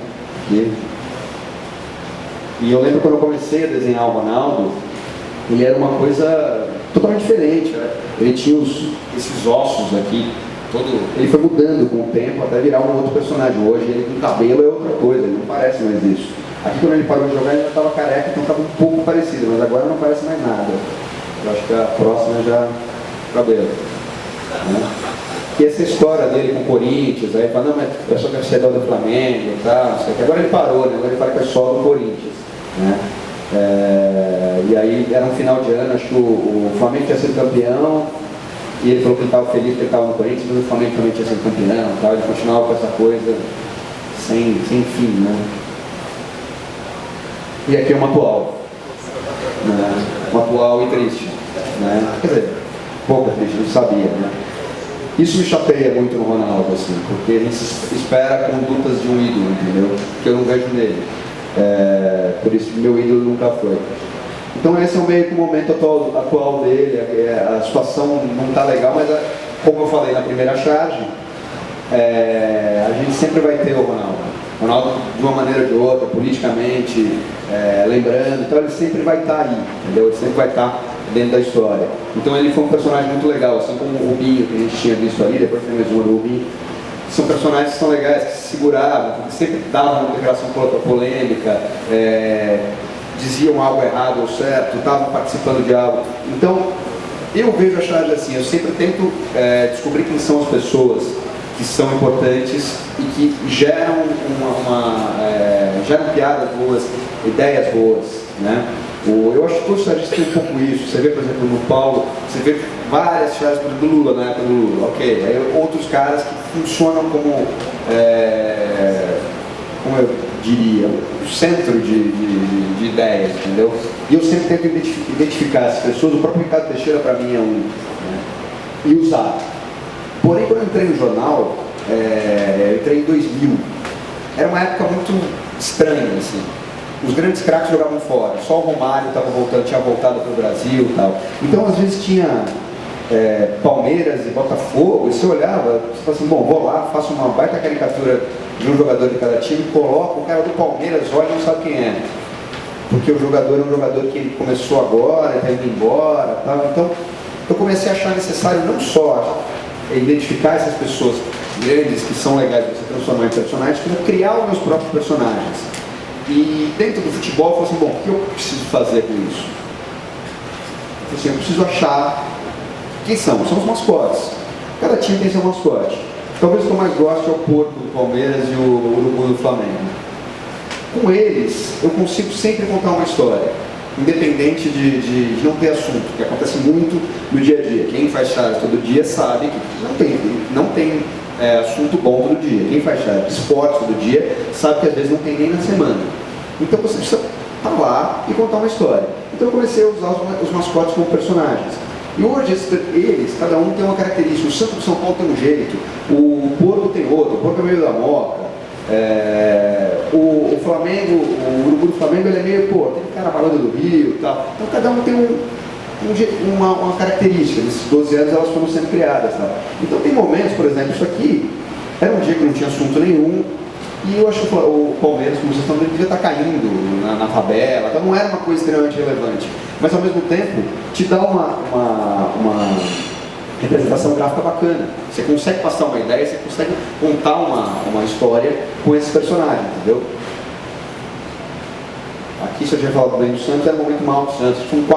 E eu lembro quando eu comecei a desenhar o Ronaldo, ele era uma coisa totalmente diferente, né? Ele tinha esses ossos aqui, ele foi mudando com o tempo até virar um outro personagem. Hoje ele com cabelo é outra coisa, ele não parece mais isso. Aqui quando ele parou de jogar ele já estava careca, então estava um pouco parecido, mas agora não parece mais nada. Eu acho que a próxima já cabelo. Né? E essa história dele com o Corinthians, aí fala, não, mas eu sou torcedor do Flamengo e tal, não sei o que. Agora ele parou, né? Agora ele fala que é só do Corinthians. Né? E aí era um final de ano, acho que o Flamengo tinha sido campeão, e ele falou que ele estava feliz porque ele estava no Corinthians, mas o Flamengo também tinha sido campeão, tal, ele continuava com essa coisa sem fim, né? E aqui é uma atual, né? Uma atual e triste, né? Quer dizer, pouco triste, não sabia, né? Isso me chateia muito no Ronaldo, assim, porque ele espera condutas de um ídolo, entendeu? Que eu não vejo nele. Por isso que meu ídolo nunca foi. Então esse é meio que o momento atual dele, a situação não está legal, mas como eu falei na primeira charge, a gente sempre vai ter o Ronaldo. O Ronaldo, de uma maneira ou de outra, politicamente, lembrando, então ele sempre vai estar aí, entendeu? Ele sempre vai estar dentro da história. Então ele foi um personagem muito legal, assim como o Rubinho, que a gente tinha visto ali, depois tem mais uma do Rubinho. São personagens que são legais, que se seguravam, que sempre davam uma declaração polêmica, diziam algo errado ou certo, estavam participando de algo. Então, eu vejo a charge assim, eu sempre tento descobrir quem são as pessoas que são importantes e que geram geram piadas boas, ideias boas, né? Eu acho que todos os chargistas têm um pouco isso. Você vê, por exemplo, no Paulo, você vê várias charges do Lula, na época do Lula, ok. Aí outros caras que funcionam como eu diria, o centro de ideias, entendeu? E eu sempre tento identificar essas pessoas. O próprio Ricardo Teixeira, para mim, é um, né? E usar. Porém, quando eu entrei no jornal, eu entrei em 2000, era uma época muito estranha, assim. Os grandes craques jogavam fora, só o Romário tinha voltado para o Brasil e tal. Então, às vezes, tinha Palmeiras e Botafogo, e você olhava, você falava assim, bom, vou lá, faço uma baita caricatura de um jogador de cada time, coloco o cara do Palmeiras, olha e não sabe quem é. Porque o jogador é um jogador que começou agora, está indo embora, tal. Então, eu comecei a achar necessário não só identificar essas pessoas grandes que são legais de você transformar em personagens, como criar os meus próprios personagens. E dentro do futebol eu falei assim, bom, o que eu preciso fazer com isso? assim, eu preciso achar quem são os mascotes. Cada time tem seu mascote. Talvez o que eu mais gosto é o porco do Palmeiras e o urubu do Flamengo. Com eles, eu consigo sempre contar uma história, independente de não ter assunto, que acontece muito no dia a dia. Quem faz charge todo dia sabe que não tem assunto bom todo dia. Quem faz charge de esporte todo dia sabe que às vezes não tem nem na semana. Então você precisa estar lá e contar uma história. Então eu comecei a usar os mascotes como personagens. E hoje eles, cada um tem uma característica. O Santos de São Paulo tem um jeito, o porco tem outro, o porco é meio da moca. O Flamengo, o urubu do Flamengo, ele é meio, tem cara balada do Rio e tal. Então cada um tem uma característica. Nesses 12 anos elas foram sendo criadas. Tá? Então tem momentos, por exemplo, isso aqui era um dia que não tinha assunto nenhum. E eu acho que o Palmeiras, como vocês estão vendo, devia estar caindo na tabela, então não era uma coisa extremamente relevante. Mas ao mesmo tempo, te dá uma representação gráfica bacana. Você consegue passar uma ideia, você consegue contar uma história com esse personagem, entendeu? Aqui, se eu tinha falado bem do Santos, era um momento mal do Santos. Foi um 4-0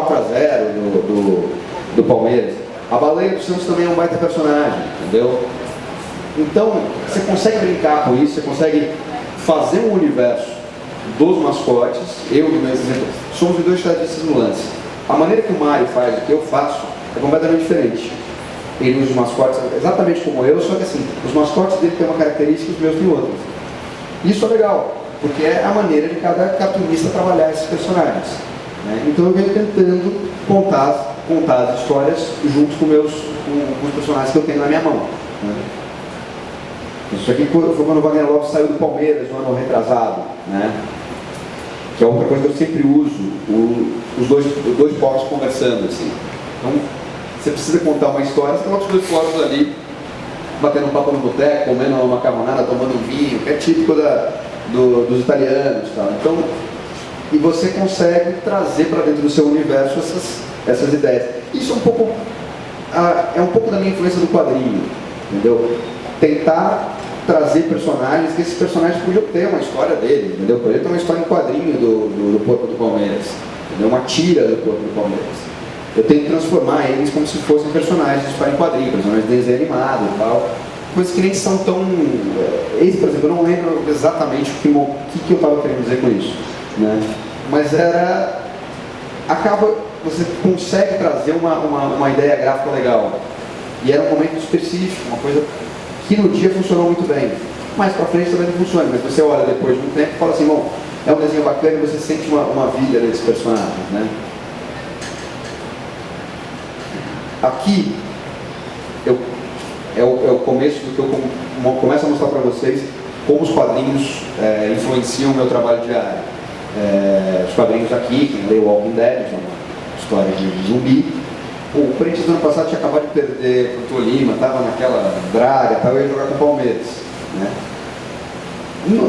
do Palmeiras. A baleia do Santos também é um baita personagem, entendeu? Então, você consegue brincar com isso, você consegue fazer um universo dos mascotes. Eu, no meu exemplo, somos os dois estadistas no lance. A maneira que o Mário faz, o que eu faço, é completamente diferente. Ele usa os mascotes exatamente como eu, só que assim, os mascotes dele têm uma característica e os meus têm outras. Isso é legal, porque é a maneira de cada cartunista trabalhar esses personagens. Né? Então eu venho tentando contar as histórias junto com os personagens que eu tenho na minha mão. Né? Isso aqui foi quando o Wagner Lopes saiu do Palmeiras no ano retrasado, né? Que é outra coisa que eu sempre uso, os dois povos conversando, assim. Então, você precisa contar uma história, você coloca os dois povos ali, batendo um papo no boteco, comendo uma macarronada, tomando um vinho, que é típico dos italianos, tá? Então, e você consegue trazer para dentro do seu universo essas ideias. Isso é um pouco da minha influência do quadrinho, entendeu? Tentar trazer personagens, que esses personagens podiam ter uma história dele, entendeu? Poderia ter uma história em quadrinho do Porco do Palmeiras, entendeu? Uma tira do Porco do Palmeiras. Eu tenho que transformar eles como se fossem personagens de história em quadrinho, personagens de desenho animado e tal, coisas que nem são tão... Esse, por exemplo, eu não lembro exatamente o que eu estava querendo dizer com isso, né? Mas você consegue trazer uma ideia gráfica legal, e era um momento específico, uma coisa que no dia funcionou muito bem. Mais pra frente também não funciona, mas você olha depois de um tempo e fala assim, bom, é um desenho bacana e você sente uma vida desses personagens, né? Aqui é o começo do que eu começo a mostrar para vocês como os quadrinhos influenciam o meu trabalho diário. Os quadrinhos aqui, quem leu Walking Dead, é uma história de zumbi. O Corinthians no ano passado tinha acabado de perder para o Tolima, estava naquela draga, estava ia jogar com o Palmeiras. Né?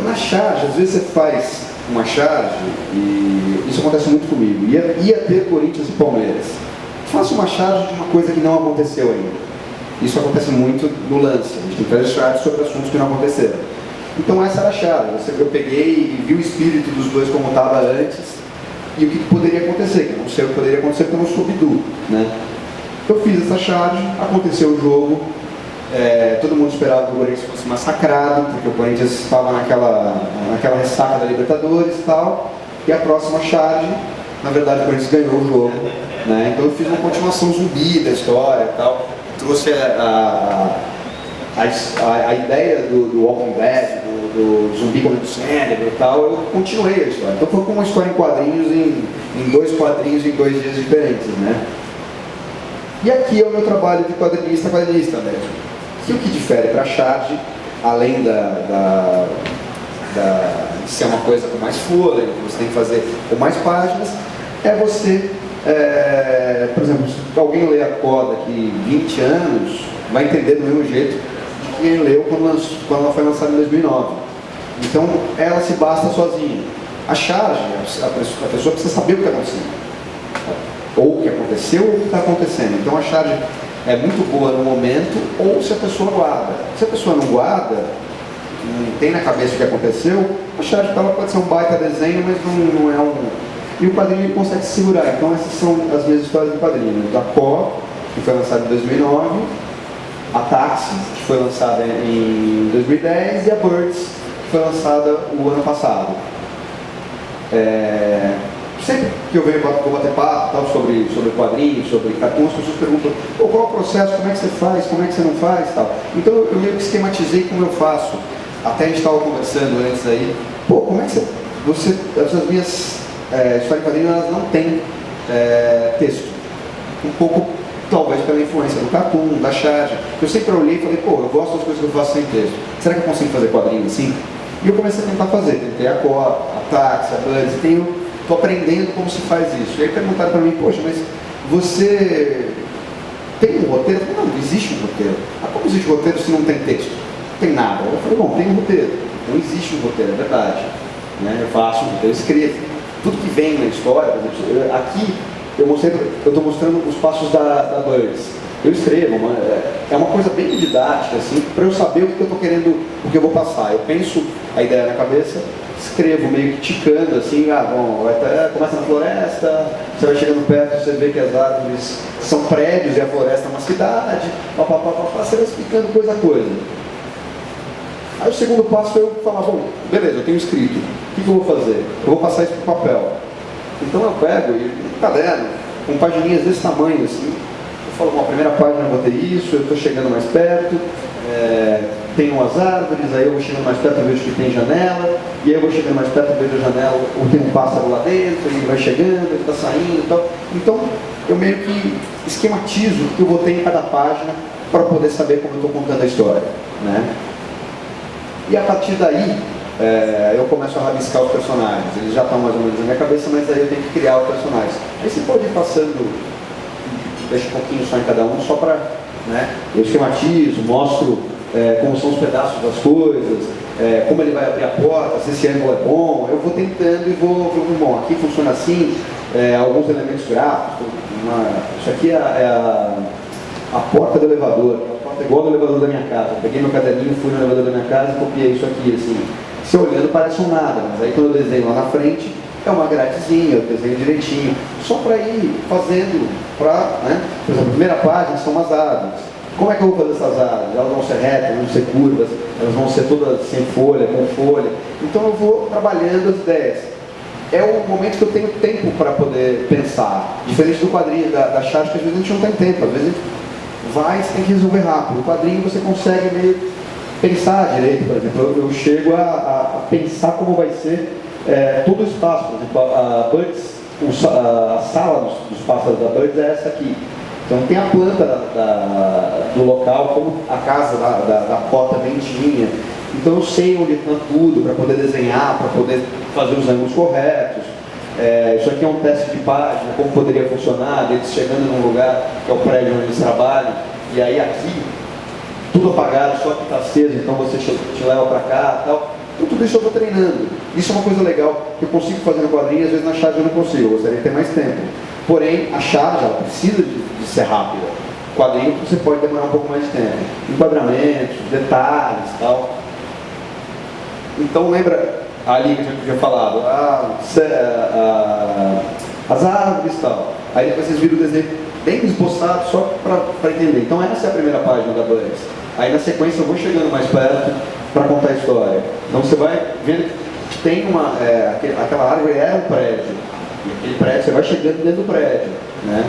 Na charge, às vezes você faz uma charge, e isso acontece muito comigo, ia ter Corinthians e Palmeiras. Faça uma charge de uma coisa que não aconteceu ainda. Isso acontece muito no lance, a gente tem que fazer charge sobre assuntos que não aconteceram. Então essa era a charge, eu peguei e vi o espírito dos dois como estava antes, e o que poderia acontecer, que eu não sei o que poderia acontecer porque eu não sou bidu, né? Eu fiz essa charge, aconteceu o jogo, todo mundo esperava que o Corinthians fosse massacrado, porque o Corinthians estava naquela ressaca da Libertadores e tal, e a próxima charge, na verdade o Corinthians ganhou o jogo, né? Então eu fiz uma continuação zumbi da história e tal, trouxe a ideia do Walking Dead, do zumbi comendo cérebro e tal, eu continuei a história. Então foi como uma história em quadrinhos, em 2 quadrinhos em 2 dias diferentes, né? E aqui é o meu trabalho de quadrinista mesmo. Que o que difere para a charge, além de ser uma coisa com mais folha, que você tem que fazer com mais páginas, é você, por exemplo, se alguém lê a Coda aqui 20 anos, vai entender do mesmo jeito de quem leu quando ela foi lançada em 2009. Então, ela se basta sozinha. A charge, a pessoa precisa saber o que está acontecendo. Ou o que aconteceu ou o que está acontecendo. Então, a charge é muito boa no momento, ou se a pessoa guarda. Se a pessoa não guarda, não tem na cabeça o que aconteceu, a charge dela pode ser um baita desenho, mas não é e o quadrinho ele consegue se segurar. Então essas são as minhas histórias de quadrinho. A Có, que foi lançada em 2009, a Táxi, que foi lançada em 2010, e a Birds, que foi lançada o ano passado. Sempre que eu venho bater papo tal, sobre quadrinhos, sobre cartoon, as pessoas perguntam: qual é o processo, como é que você faz, como é que você não faz tal. Então eu meio que esquematizei como eu faço. Até a gente estava conversando antes aí, como é que essas minhas histórias de quadrinhos, elas não têm texto. Um pouco, talvez, pela influência do cartoon, da charge. Eu sempre olhei e falei: eu gosto das coisas que eu faço sem texto. Será que eu consigo fazer quadrinho assim? E eu comecei a tentar fazer. Tentei a Có, a Táxi, a Birds, estou aprendendo como se faz isso. E aí perguntaram para mim: poxa, mas você tem um roteiro? Eu falei: não existe um roteiro. Como existe um roteiro se não tem texto? Não tem nada. Eu falei: bom, tem um roteiro. Não existe um roteiro, é verdade. Eu faço, eu escrevo. Tudo que vem na história, por exemplo, aqui eu estou mostrando os passos da Birds. Eu escrevo, é uma coisa bem didática, assim, para eu saber o que eu estou querendo, o que eu vou passar. Eu penso a ideia na cabeça, escrevo meio que ticando, assim, começa na floresta, você vai chegando perto, você vê que as árvores são prédios e a floresta é uma cidade, você vai explicando coisa a coisa. Aí o segundo passo é eu falar: bom, beleza, eu tenho escrito, o que eu vou fazer? Eu vou passar isso para o papel. Então eu pego um caderno, com pagininhas desse tamanho, assim, eu falo: bom, a primeira página eu botei isso, eu estou chegando mais perto, tem umas árvores, aí eu vou chegando mais perto, eu vejo que tem janela, e aí eu vou chegando mais perto, eu vejo a janela, ou tem um pássaro lá dentro, ele vai chegando, ele está saindo e tal. Então eu meio que esquematizo o que eu vou ter em cada página para poder saber como eu estou contando a história, né? E a partir daí, eu começo a rabiscar os personagens. Eles já estão mais ou menos na minha cabeça, mas aí eu tenho que criar os personagens. Aí você pode ir passando, deixa um pouquinho só em cada um, só para, eu esquematizo, mostro como são os pedaços das coisas, como ele vai abrir a porta, se esse ângulo é bom. Eu vou tentando e bom, aqui funciona assim, alguns elementos gráficos. Isso aqui é a porta do elevador. Igual no elevador da minha casa. Eu peguei meu caderninho, fui no elevador da minha casa e copiei isso aqui, assim. Se olhando parece um nada, mas aí quando eu desenho lá na frente, é uma gradezinha, eu desenho direitinho. Só para ir fazendo, por exemplo, a primeira página são umas árvores. Como é que eu vou fazer essas árvores? Elas vão ser retas, vão ser curvas, elas vão ser todas sem folha, com folha. Então eu vou trabalhando as ideias. É o momento que eu tenho tempo para poder pensar. Diferente do quadrinho, da charge, que às vezes a gente não tem tempo. Às vezes a gente você tem que resolver rápido. O quadrinho você consegue meio pensar direito, por exemplo. Eu chego a pensar como vai ser todo o espaço. Por exemplo, a Birds, a sala dos pássaros da Birds é essa aqui. Então tem a planta do local, como a casa da porta ventinha. Então eu sei onde está tudo para poder desenhar, para poder fazer os ângulos corretos. Isso aqui é um teste de página, como poderia funcionar, eles chegando num lugar que é o prédio onde eles trabalham, e aí aqui, tudo apagado, só que está aceso, então você te leva para cá e tal. Então tudo isso eu estou treinando. Isso é uma coisa legal que eu consigo fazer no quadrinho, às vezes na charge eu não consigo, eu gostaria de ter mais tempo. Porém, a charge ela precisa de ser rápida. O quadrinho você pode demorar um pouco mais de tempo. Enquadramentos, detalhes e tal. Então lembra ali que a gente tinha falado, as árvores e tal. Aí depois vocês viram o desenho bem esboçado, só para entender. Então essa é a primeira página da Birds. Aí na sequência eu vou chegando mais perto para contar a história. Então você vai vendo que tem aquela árvore é um prédio. E aquele prédio, você vai chegando dentro do prédio, né?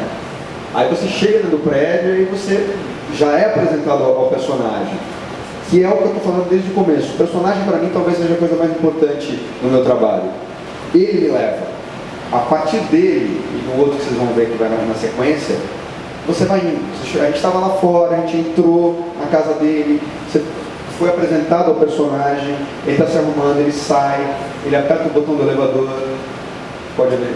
Aí você chega dentro do prédio e você já é apresentado ao personagem. Que é o que eu estou falando desde o começo. O personagem, para mim, talvez seja a coisa mais importante no meu trabalho. Ele me leva. A partir dele, e no outro que vocês vão ver que vai na sequência, você vai indo. A gente estava lá fora, a gente entrou na casa dele, você foi apresentado ao personagem, ele está se arrumando, ele sai, ele aperta o botão do elevador, pode ver.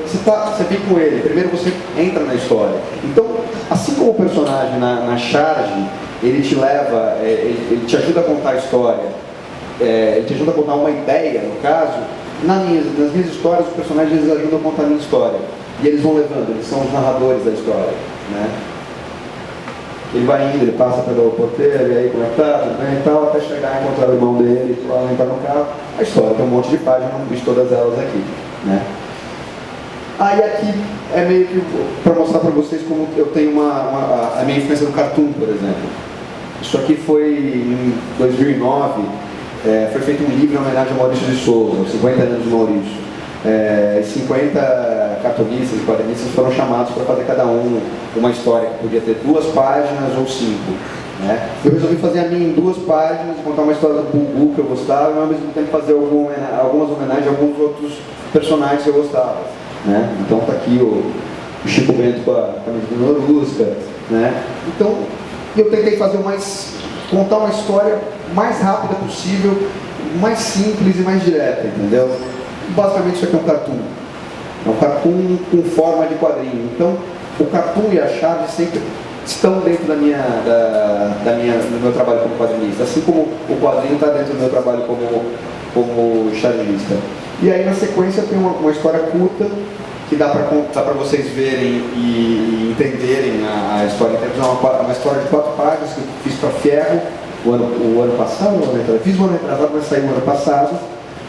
Você vem com ele, primeiro você entra na história. Então, assim como o personagem na charge, ele te leva, ele te ajuda a contar a história, ele te ajuda a contar uma ideia, no caso, nas minhas histórias, os personagens eles ajudam a contar a minha história. E eles vão levando, eles são os narradores da história, né? Ele vai indo, ele passa pelo porteiro, e aí como é que tá, tudo bem e tal, até chegar a encontrar o irmão dele, lá entrar no carro. A história tem um monte de páginas, não vi todas elas aqui, né? Aí aqui é meio que para mostrar para vocês como eu tenho a minha influência no cartoon, por exemplo. Isso aqui foi em 2009, foi feito um livro em homenagem a Maurício de Souza, os 50 anos do Maurício. 50 cartunistas e quadrinistas foram chamados para fazer cada um uma história que podia ter 2 páginas ou 5. Né? Eu resolvi fazer a minha em 2 páginas, contar uma história do Bulbu que eu gostava e ao mesmo tempo fazer algumas homenagens a alguns outros personagens que eu gostava. Né? Então está aqui o Chico Bento com a camisa do Norusca. Né? Então eu tentei contar uma história mais rápida possível, mais simples e mais direta, entendeu? Basicamente isso aqui é um cartoon. É um cartoon com forma de quadrinho. Então o cartoon e a charge sempre estão dentro do meu trabalho como quadrinista, assim como o quadrinho está dentro do meu trabalho como chargista. E aí na sequência tem uma história curta que dá para vocês verem e entenderem a história. É uma história de 4 páginas que eu fiz para Fierro o ano passado, fiz o ano atrasado, vai sair o ano passado,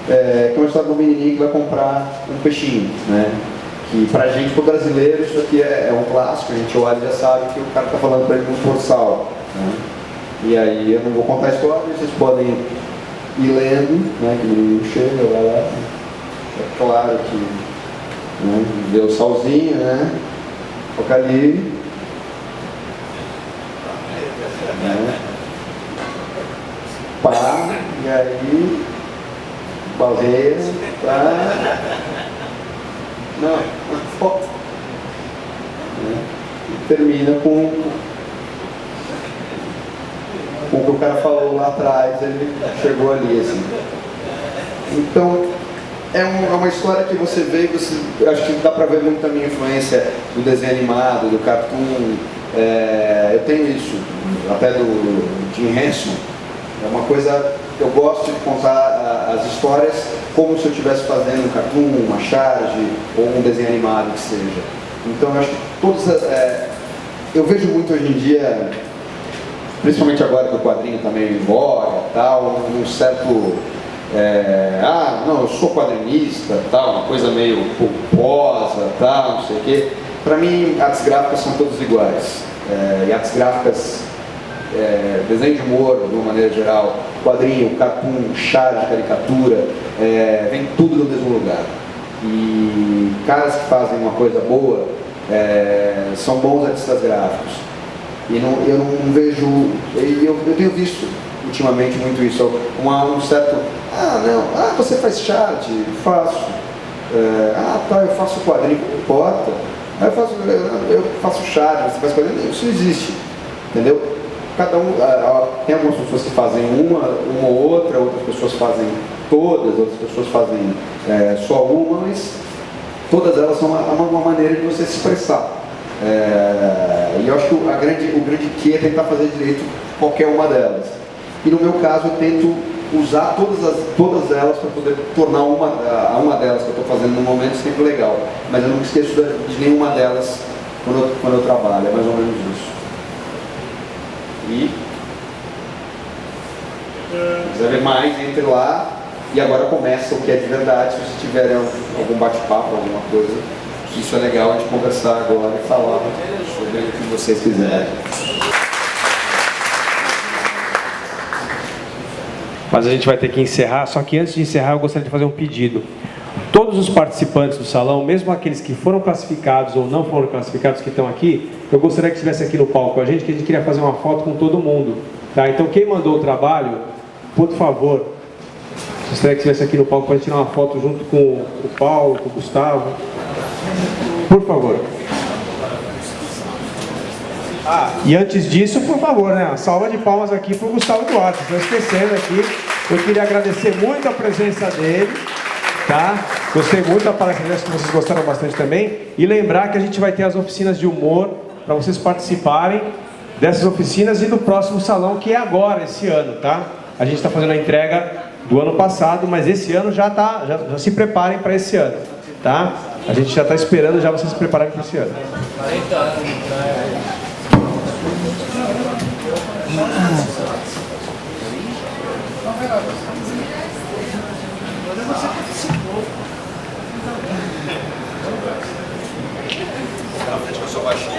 que é uma história de um menininho que vai comprar um peixinho, né? Que pra gente, pro brasileiro, isso aqui é um clássico, a gente olha e já sabe que o cara está falando para ele um porçal. Né? E aí eu não vou contar a história, vocês podem ir lendo, né? Que o menino chega, vai lá. É claro que, né, vê o salzinho, né? Toca ali. Né? Pá, e aí, balreia, pá. Não, uma foto. Né? E termina com o que o cara falou lá atrás, ele chegou ali, assim. Então, é uma história que você vê, acho que dá pra ver muito a minha influência do desenho animado, do cartoon. Eu tenho isso, até do Jim Henson. É uma coisa, eu gosto de contar as histórias como se eu estivesse fazendo um cartoon, uma charge ou um desenho animado que seja. Então eu acho que eu vejo muito hoje em dia, principalmente agora que o quadrinho está meio em voga, tal, um certo não, eu sou quadrinista, tal, uma coisa meio pomposa, tal, não sei o quê. Para mim, artes gráficas são todas iguais. E artes gráficas, desenho de humor, de uma maneira geral, quadrinho, cartoon, charge, caricatura, vem tudo no mesmo lugar. E caras que fazem uma coisa boa são bons artistas gráficos. E eu não vejo, eu tenho visto ultimamente muito isso, um certo, você faz charge, faço, eu faço quadrinho, não importa, eu faço charge, você faz quadrinho, isso não existe, entendeu? Cada um, tem algumas pessoas que fazem uma ou outra, outras pessoas fazem todas, outras pessoas fazem só uma, mas todas elas são uma maneira de você se expressar. E eu acho que o grande quê é tentar fazer direito qualquer uma delas. E no meu caso eu tento usar todas elas para poder tornar uma delas que eu estou fazendo no momento sempre legal. Mas eu não esqueço de nenhuma delas quando eu trabalho, é mais ou menos isso. E se quiser ver mais, entre lá. E agora começa o que é de verdade. Se vocês tiverem algum bate-papo, alguma coisa, que isso é legal a gente conversar agora e falar sobre o que vocês quiserem.
Mas a gente vai ter que encerrar, só que antes de encerrar eu gostaria de fazer um pedido. Todos os participantes do salão, mesmo aqueles que foram classificados ou não foram classificados que estão aqui, eu gostaria que estivesse aqui no palco com a gente, que a gente queria fazer uma foto com todo mundo. Tá? Então quem mandou o trabalho, por favor, gostaria que estivesse aqui no palco para a gente tirar uma foto junto com o Paulo, com o Gustavo. Por favor. E antes disso, por favor, né, uma salva de palmas aqui para o Gustavo Duarte. Estou esquecendo aqui, eu queria agradecer muito a presença dele. Tá? Gostei muito da palestra, que vocês gostaram bastante também. E lembrar que a gente vai ter as oficinas de humor para vocês participarem dessas oficinas e do próximo salão, que é agora, esse ano, tá? A gente está fazendo a entrega do ano passado, mas esse ano já se preparem para esse ano, tá? A gente já está esperando já vocês se prepararem para esse ano. 40 anos, você participou.
sou baixinho.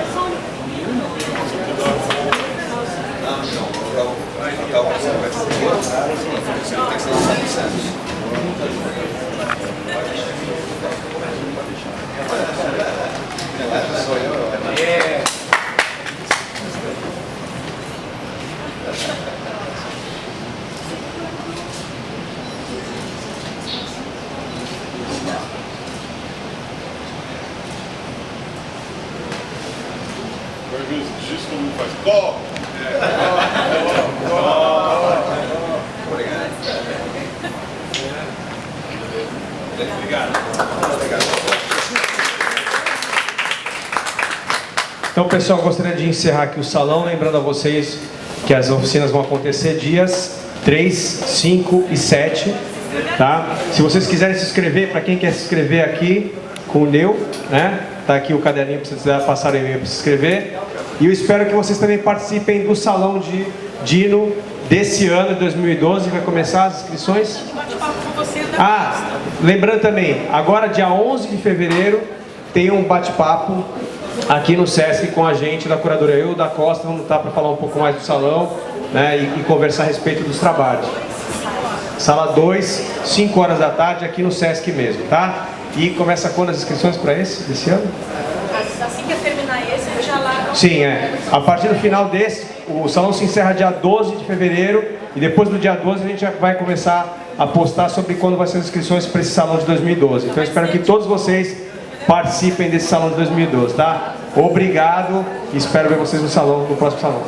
Às vezes diz todo mundo faz dó.
Então, pessoal, eu gostaria de encerrar aqui o salão, lembrando a vocês que as oficinas vão acontecer dias 3, 5 e 7, tá? Se vocês quiserem se inscrever, para quem quer se inscrever aqui com o Neu, né? Tá aqui o caderninho para vocês passarem e-mail para se inscrever. E eu espero que vocês também participem do salão de Dino desse ano, de 2012, vai começar as inscrições. Ah, lembrando também, agora dia 11 de fevereiro tem um bate-papo aqui no Sesc com a gente da curadoria. Eu da Costa vamos estar para falar um pouco mais do salão, né, e conversar a respeito dos trabalhos. Sala 2, 5 horas da tarde, aqui no Sesc mesmo, tá? E começa quando as inscrições para desse ano?
Assim que eu terminar esse, eu já largo.
Sim, a partir do final desse, o salão se encerra dia 12 de fevereiro e depois do dia 12 a gente já vai começar a postar sobre quando vai ser as inscrições para esse salão de 2012. Então eu espero que todos vocês participem desse salão de 2012, tá? Obrigado e espero ver vocês no salão, no próximo salão.